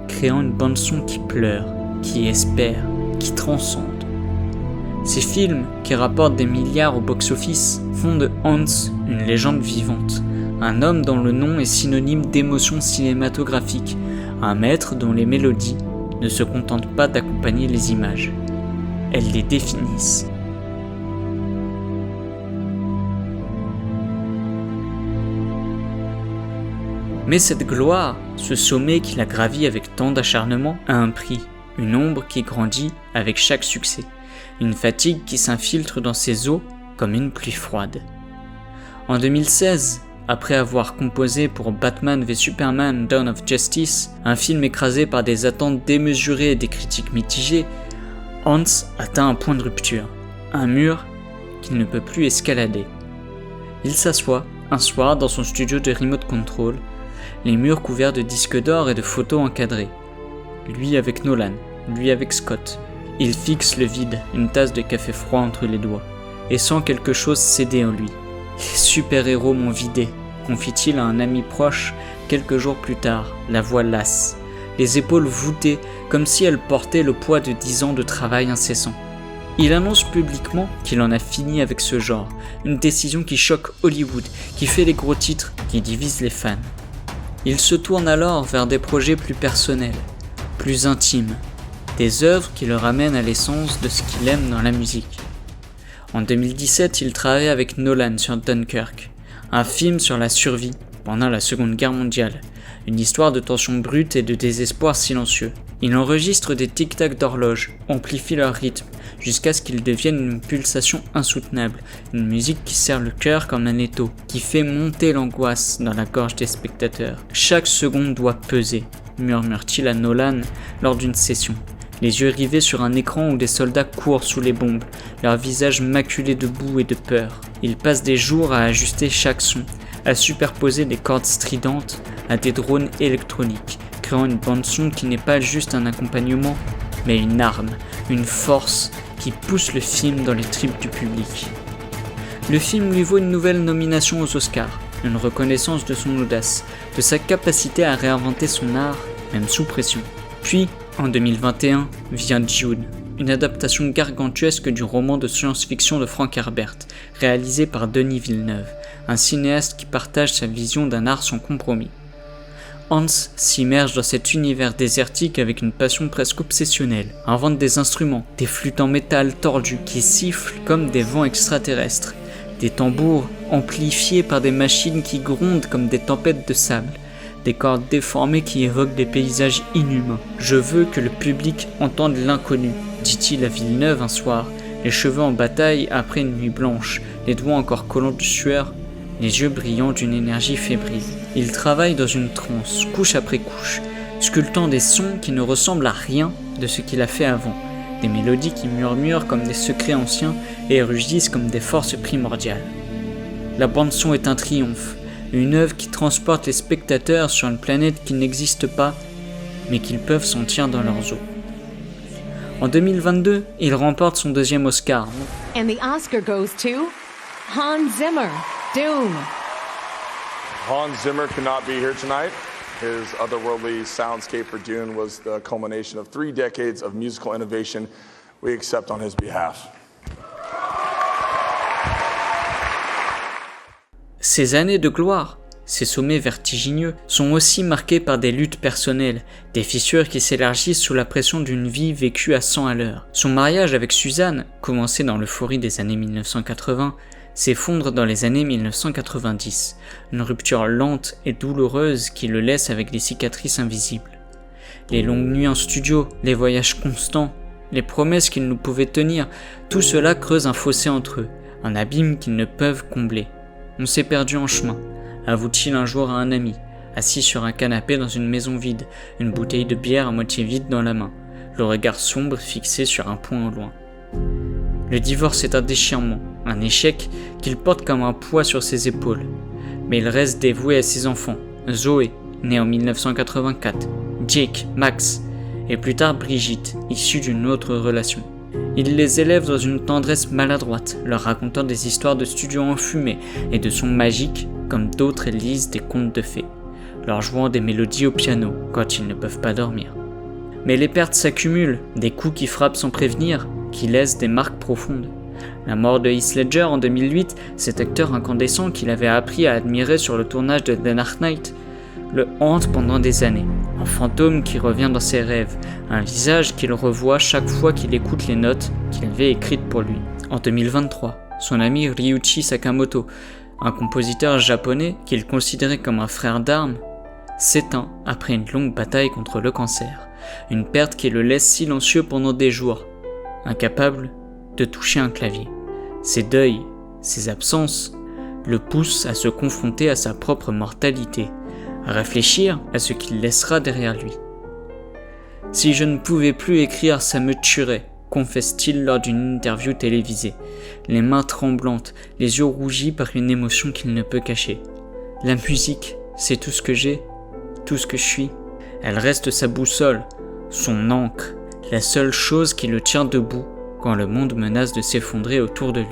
créant une bande-son qui pleure, qui espère, qui transcende. Ces films, qui rapportent des milliards au box-office, font de Hans une légende vivante, un homme dont le nom est synonyme d'émotion cinématographique, un maître dont les mélodies ne se contentent pas d'accompagner les images, elles les définissent. Mais cette gloire, ce sommet qu'il a gravi avec tant d'acharnement, a un prix, une ombre qui grandit avec chaque succès, une fatigue qui s'infiltre dans ses os comme une pluie froide. En 2016, après avoir composé pour Batman v Superman Dawn of Justice, un film écrasé par des attentes démesurées et des critiques mitigées, Hans atteint un point de rupture, un mur qu'il ne peut plus escalader. Il s'assoit un soir dans son studio de remote control, les murs couverts de disques d'or et de photos encadrées. Lui avec Nolan, lui avec Scott. Il fixe le vide, une tasse de café froid entre les doigts, et sent quelque chose céder en lui. Les super-héros m'ont vidé, confie-t-il à un ami proche quelques jours plus tard, la voix lasse, les épaules voûtées comme si elles portaient le poids de 10 ans de travail incessant. Il annonce publiquement qu'il en a fini avec ce genre, une décision qui choque Hollywood, qui fait les gros titres, qui divise les fans. Il se tourne alors vers des projets plus personnels, plus intimes, des œuvres qui le ramènent à l'essence de ce qu'il aime dans la musique. En 2017, il travaille avec Nolan sur Dunkirk, un film sur la survie pendant la Seconde Guerre mondiale, une histoire de tension brute et de désespoir silencieux. Il enregistre des tic-tac d'horloge, amplifie leur rythme, jusqu'à ce qu'ils deviennent une pulsation insoutenable, une musique qui serre le cœur comme un étau, qui fait monter l'angoisse dans la gorge des spectateurs. Chaque seconde doit peser, murmure-t-il à Nolan lors d'une session, les yeux rivés sur un écran où des soldats courent sous les bombes, leurs visages maculés de boue et de peur. Il passe des jours à ajuster chaque son, à superposer des cordes stridentes à des drones électroniques, créant une bande-son qui n'est pas juste un accompagnement, mais une arme, une force qui pousse le film dans les tripes du public. Le film lui vaut une nouvelle nomination aux Oscars, une reconnaissance de son audace, de sa capacité à réinventer son art, même sous pression. Puis, en 2021, vient Dune, une adaptation gargantuesque du roman de science-fiction de Frank Herbert, réalisé par Denis Villeneuve, un cinéaste qui partage sa vision d'un art sans compromis. Hans s'immerge dans cet univers désertique avec une passion presque obsessionnelle, invente des instruments, des flûtes en métal tordues qui sifflent comme des vents extraterrestres, des tambours amplifiés par des machines qui grondent comme des tempêtes de sable, des cordes déformées qui évoquent des paysages inhumains. « Je veux que le public entende l'inconnu », dit-il à Villeneuve un soir, les cheveux en bataille après une nuit blanche, les doigts encore collants de sueur, les yeux brillants d'une énergie fébrile. Il travaille dans une transe, couche après couche, sculptant des sons qui ne ressemblent à rien de ce qu'il a fait avant, des mélodies qui murmurent comme des secrets anciens et rugissent comme des forces primordiales. La bande-son est un triomphe, une œuvre qui transporte les spectateurs sur une planète qui n'existe pas, mais qu'ils peuvent sentir dans leurs os. En 2022, il remporte son deuxième Oscar. And the Oscar goes to Hans Zimmer, Dune. Hans Zimmer could not be here tonight. His otherworldly soundscape for Dune was the culmination of 3 decades of musical innovation. We accept on his behalf. Ces années de gloire, ces sommets vertigineux, sont aussi marqués par des luttes personnelles, des fissures qui s'élargissent sous la pression d'une vie vécue à 100 à l'heure. Son mariage avec Suzanne, commencé dans l'euphorie des années 1980, s'effondre dans les années 1990, une rupture lente et douloureuse qui le laisse avec des cicatrices invisibles. Les longues nuits en studio, les voyages constants, les promesses qu'ils nous pouvaient tenir, tout cela creuse un fossé entre eux, un abîme qu'ils ne peuvent combler. On s'est perdu en chemin, avoue-t-il un jour à un ami, assis sur un canapé dans une maison vide, une bouteille de bière à moitié vide dans la main, le regard sombre fixé sur un point au loin. Le divorce est un déchirement, un échec qu'il porte comme un poids sur ses épaules. Mais il reste dévoué à ses enfants, Zoé, née en 1984, Jake, Max, et plus tard Brigitte, issue d'une autre relation. Il les élève dans une tendresse maladroite, leur racontant des histoires de studio enfumés et de sons magiques, comme d'autres lisent des contes de fées, leur jouant des mélodies au piano quand ils ne peuvent pas dormir. Mais les pertes s'accumulent, des coups qui frappent sans prévenir, qui laissent des marques profondes. La mort de Heath Ledger en 2008, cet acteur incandescent qu'il avait appris à admirer sur le tournage de The Dark Knight, le hante pendant des années. Un fantôme qui revient dans ses rêves, un visage qu'il revoit chaque fois qu'il écoute les notes qu'il avait écrites pour lui. En 2023, son ami Ryuichi Sakamoto, un compositeur japonais qu'il considérait comme un frère d'armes, s'éteint après une longue bataille contre le cancer, une perte qui le laisse silencieux pendant des jours, incapable de toucher un clavier. Ses deuils, ses absences, le poussent à se confronter à sa propre mortalité, à réfléchir à ce qu'il laissera derrière lui. « Si je ne pouvais plus écrire, ça me tuerait », confesse-t-il lors d'une interview télévisée, les mains tremblantes, les yeux rougis par une émotion qu'il ne peut cacher. « La musique, c'est tout ce que j'ai, tout ce que je suis. Elle reste sa boussole, son ancre, la seule chose qui le tient debout quand le monde menace de s'effondrer autour de lui. »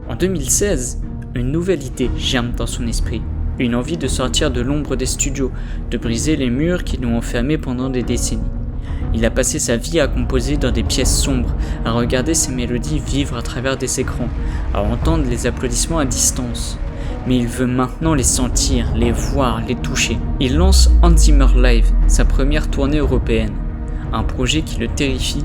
En 2016, une nouvelle idée germe dans son esprit. Une envie de sortir de l'ombre des studios, de briser les murs qui l'ont enfermé pendant des décennies. Il a passé sa vie à composer dans des pièces sombres, à regarder ses mélodies vivre à travers des écrans, à entendre les applaudissements à distance. Mais il veut maintenant les sentir, les voir, les toucher. Il lance Hans Zimmer Live, sa première tournée européenne. Un projet qui le terrifie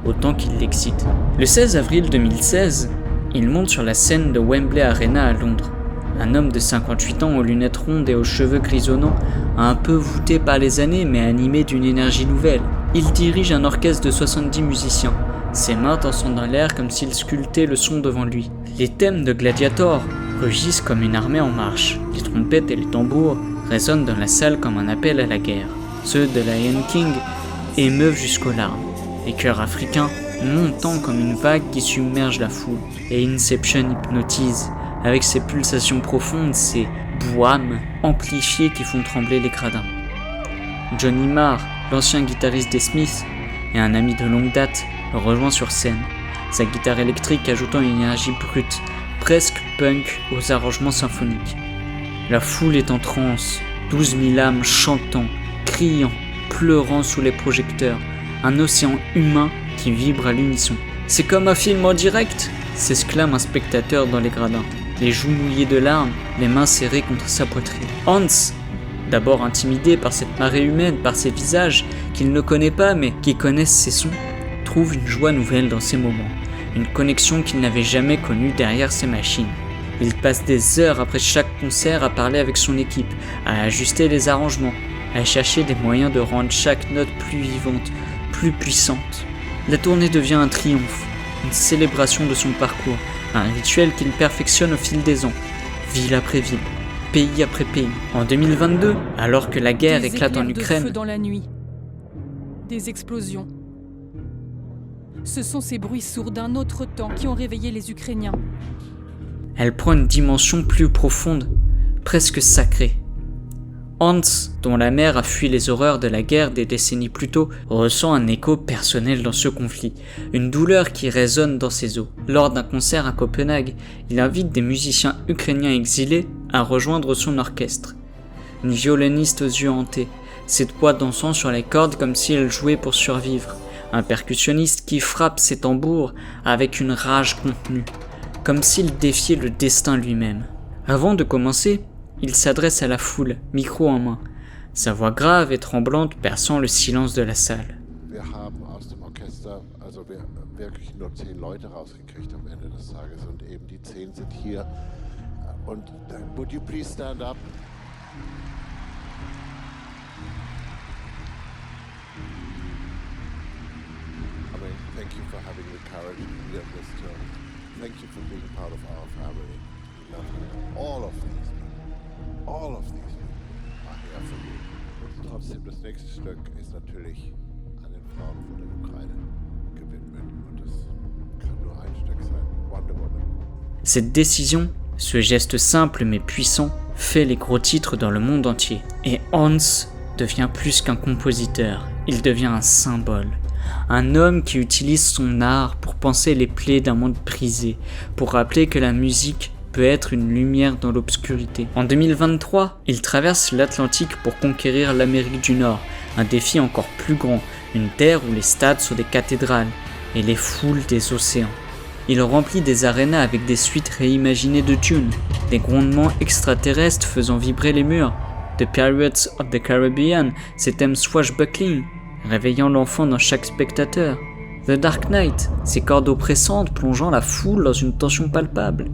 autant qu'il l'excite. Le 16 avril 2016, il monte sur la scène de Wembley Arena à Londres. Un homme de 58 ans aux lunettes rondes et aux cheveux grisonnants, un peu voûté par les années mais animé d'une énergie nouvelle. Il dirige un orchestre de 70 musiciens, ses mains dansant dans l'air comme s'il sculptait le son devant lui. Les thèmes de Gladiator rugissent comme une armée en marche. Les trompettes et les tambours résonnent dans la salle comme un appel à la guerre. Ceux de Lion King émeuvent jusqu'aux larmes. Les chœurs africains montant comme une vague qui submerge la foule. Et Inception hypnotise, avec ses pulsations profondes, ses boîmes amplifiées qui font trembler les gradins. Johnny Marr, l'ancien guitariste des Smiths et un ami de longue date, le rejoint sur scène, sa guitare électrique ajoutant une énergie brute, presque punk aux arrangements symphoniques. La foule est en transe, 12 000 âmes chantant, criant, pleurant sous les projecteurs, un océan humain qui vibre à l'unisson. C'est comme un film en direct, s'exclame un spectateur dans les gradins, les joues mouillées de larmes, les mains serrées contre sa poitrine. Hans, d'abord intimidé par cette marée humaine, par ces visages qu'il ne connaît pas mais qui connaissent ses sons, trouve une joie nouvelle dans ces moments, une connexion qu'il n'avait jamais connue derrière ses machines. Il passe des heures après chaque concert à parler avec son équipe, à ajuster les arrangements, à chercher des moyens de rendre chaque note plus vivante, plus puissante. La tournée devient un triomphe, une célébration de son parcours, un rituel qu'il perfectionne au fil des ans, ville après ville, pays après pays. En 2022, alors que la guerre éclate en Ukraine, feu dans la nuit, des explosions. Ce sont ces bruits sourds d'un autre temps qui ont réveillé les Ukrainiens. Elle prend une dimension plus profonde, presque sacrée. Hans, dont la mère a fui les horreurs de la guerre des décennies plus tôt, ressent un écho personnel dans ce conflit, une douleur qui résonne dans ses os. Lors d'un concert à Copenhague, il invite des musiciens ukrainiens exilés à rejoindre son orchestre. Une violoniste aux yeux hantés, ses doigts dansant sur les cordes comme si elle jouait pour survivre. Un percussionniste qui frappe ses tambours avec une rage contenue, comme s'il défiait le destin lui-même. Avant de commencer, il s'adresse à la foule, micro en main, sa voix grave et tremblante perçant le silence de la salle. Wir haben aus dem Orchester also wirklich nur 10 Leute rausgekriegt am Ende des Tages und eben die 10 sind hier. Und would you please stand up? I mean, thank you for having the courage to be on this tour. Thank you for being part of our family. We love you. All of these people are here for you. Und trotzdem, das nächste Stück ist natürlich an den Frauen von der Ukraine gewidmet. Und das kann nur ein Stück sein. Wonder Woman. Cette décision, ce geste simple mais puissant, fait les gros titres dans le monde entier. Et Hans devient plus qu'un compositeur, il devient un symbole. Un homme qui utilise son art pour panser les plaies d'un monde brisé, pour rappeler que la musique peut être une lumière dans l'obscurité. En 2023, il traverse l'Atlantique pour conquérir l'Amérique du Nord, un défi encore plus grand, une terre où les stades sont des cathédrales et les foules des océans. Il remplit des arénas avec des suites réimaginées de Dune, des grondements extraterrestres faisant vibrer les murs, The Pirates of the Caribbean, ses thèmes swashbuckling, réveillant l'enfant dans chaque spectateur, The Dark Knight, ses cordes oppressantes plongeant la foule dans une tension palpable.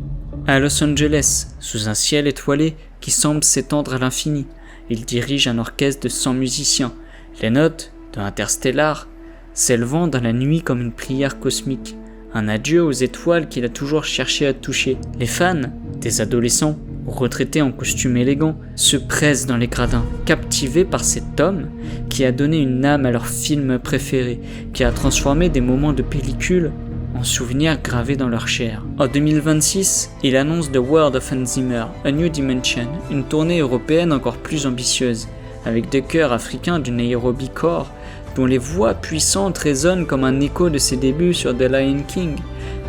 À Los Angeles, sous un ciel étoilé qui semble s'étendre à l'infini, il dirige un orchestre de 100 musiciens, les notes de Interstellar s'élevant dans la nuit comme une prière cosmique, un adieu aux étoiles qu'il a toujours cherché à toucher. Les fans, des adolescents, retraités en costume élégant, se pressent dans les gradins, captivés par cet homme qui a donné une âme à leur film préféré, qui a transformé des moments de pellicule en souvenirs gravés dans leur chair. En 2026, il annonce The World of Hans Zimmer, A New Dimension, une tournée européenne encore plus ambitieuse, avec des chœurs africains du Nairobi Corps, dont les voix puissantes résonnent comme un écho de ses débuts sur The Lion King,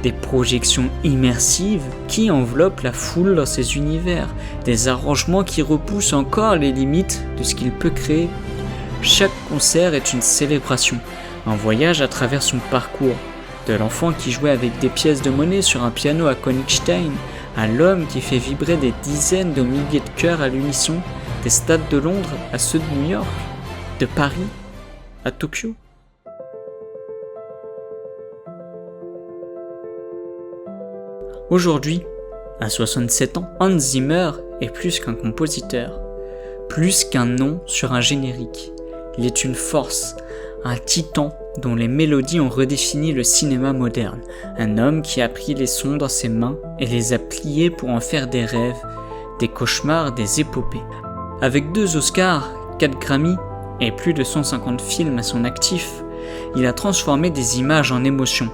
des projections immersives qui enveloppent la foule dans ses univers, des arrangements qui repoussent encore les limites de ce qu'il peut créer. Chaque concert est une célébration, un voyage à travers son parcours, de l'enfant qui jouait avec des pièces de monnaie sur un piano à Königstein, à l'homme qui fait vibrer des dizaines de milliers de cœurs à l'unisson, des stades de Londres à ceux de New York, de Paris à Tokyo. Aujourd'hui, à 67 ans, Hans Zimmer est plus qu'un compositeur, plus qu'un nom sur un générique. Il est une force, un titan dont les mélodies ont redéfini le cinéma moderne, un homme qui a pris les sons dans ses mains et les a pliés pour en faire des rêves, des cauchemars, des épopées. Avec 2 Oscars, 4 Grammy et plus de 150 films à son actif, il a transformé des images en émotions,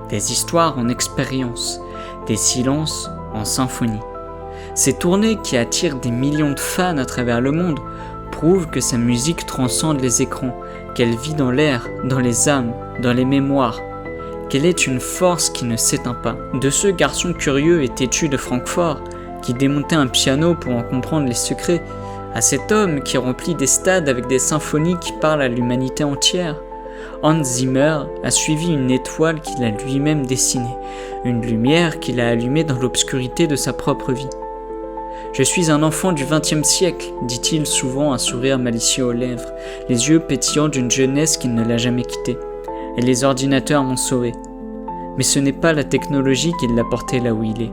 des histoires en expériences, des silences en symphonies. Ces tournées qui attirent des millions de fans à travers le monde prouvent que sa musique transcende les écrans, qu'elle vit dans l'air, dans les âmes, dans les mémoires, qu'elle est une force qui ne s'éteint pas. De ce garçon curieux et têtu de Francfort, qui démontait un piano pour en comprendre les secrets, à cet homme qui remplit des stades avec des symphonies qui parlent à l'humanité entière, Hans Zimmer a suivi une étoile qu'il a lui-même dessinée, une lumière qu'il a allumée dans l'obscurité de sa propre vie. « Je suis un enfant du XXe siècle », dit-il souvent, un sourire malicieux aux lèvres, les yeux pétillants d'une jeunesse qui ne l'a jamais quitté. Et les ordinateurs m'ont sauvé. Mais ce n'est pas la technologie qui l'a porté là où il est.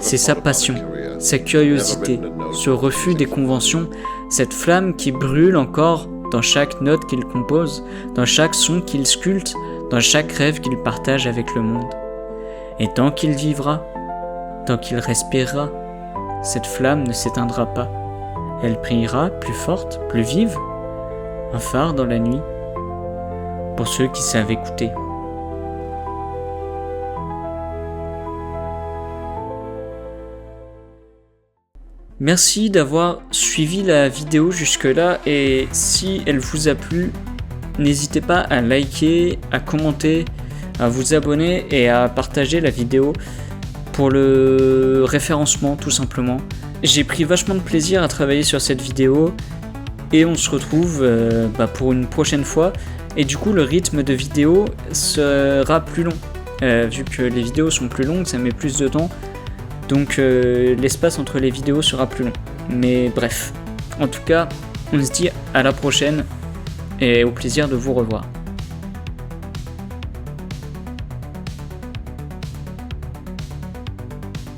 C'est sa passion, sa curiosité, ce refus des conventions, cette flamme qui brûle encore dans chaque note qu'il compose, dans chaque son qu'il sculpte, dans chaque rêve qu'il partage avec le monde. Et tant qu'il vivra, tant qu'il respirera, cette flamme ne s'éteindra pas. Elle brillera plus forte, plus vive, un phare dans la nuit, pour ceux qui savent écouter. Merci d'avoir suivi la vidéo jusque-là et si elle vous a plu, n'hésitez pas à liker, à commenter, à vous abonner et à partager la vidéo pour le référencement tout simplement. J'ai pris vachement de plaisir à travailler sur cette vidéo et on se retrouve pour une prochaine fois. Et du coup le rythme de vidéo sera plus long. Vu que les vidéos sont plus longues, ça met plus de temps. Donc l'espace entre les vidéos sera plus long. Mais bref, en tout cas, on se dit à la prochaine et au plaisir de vous revoir.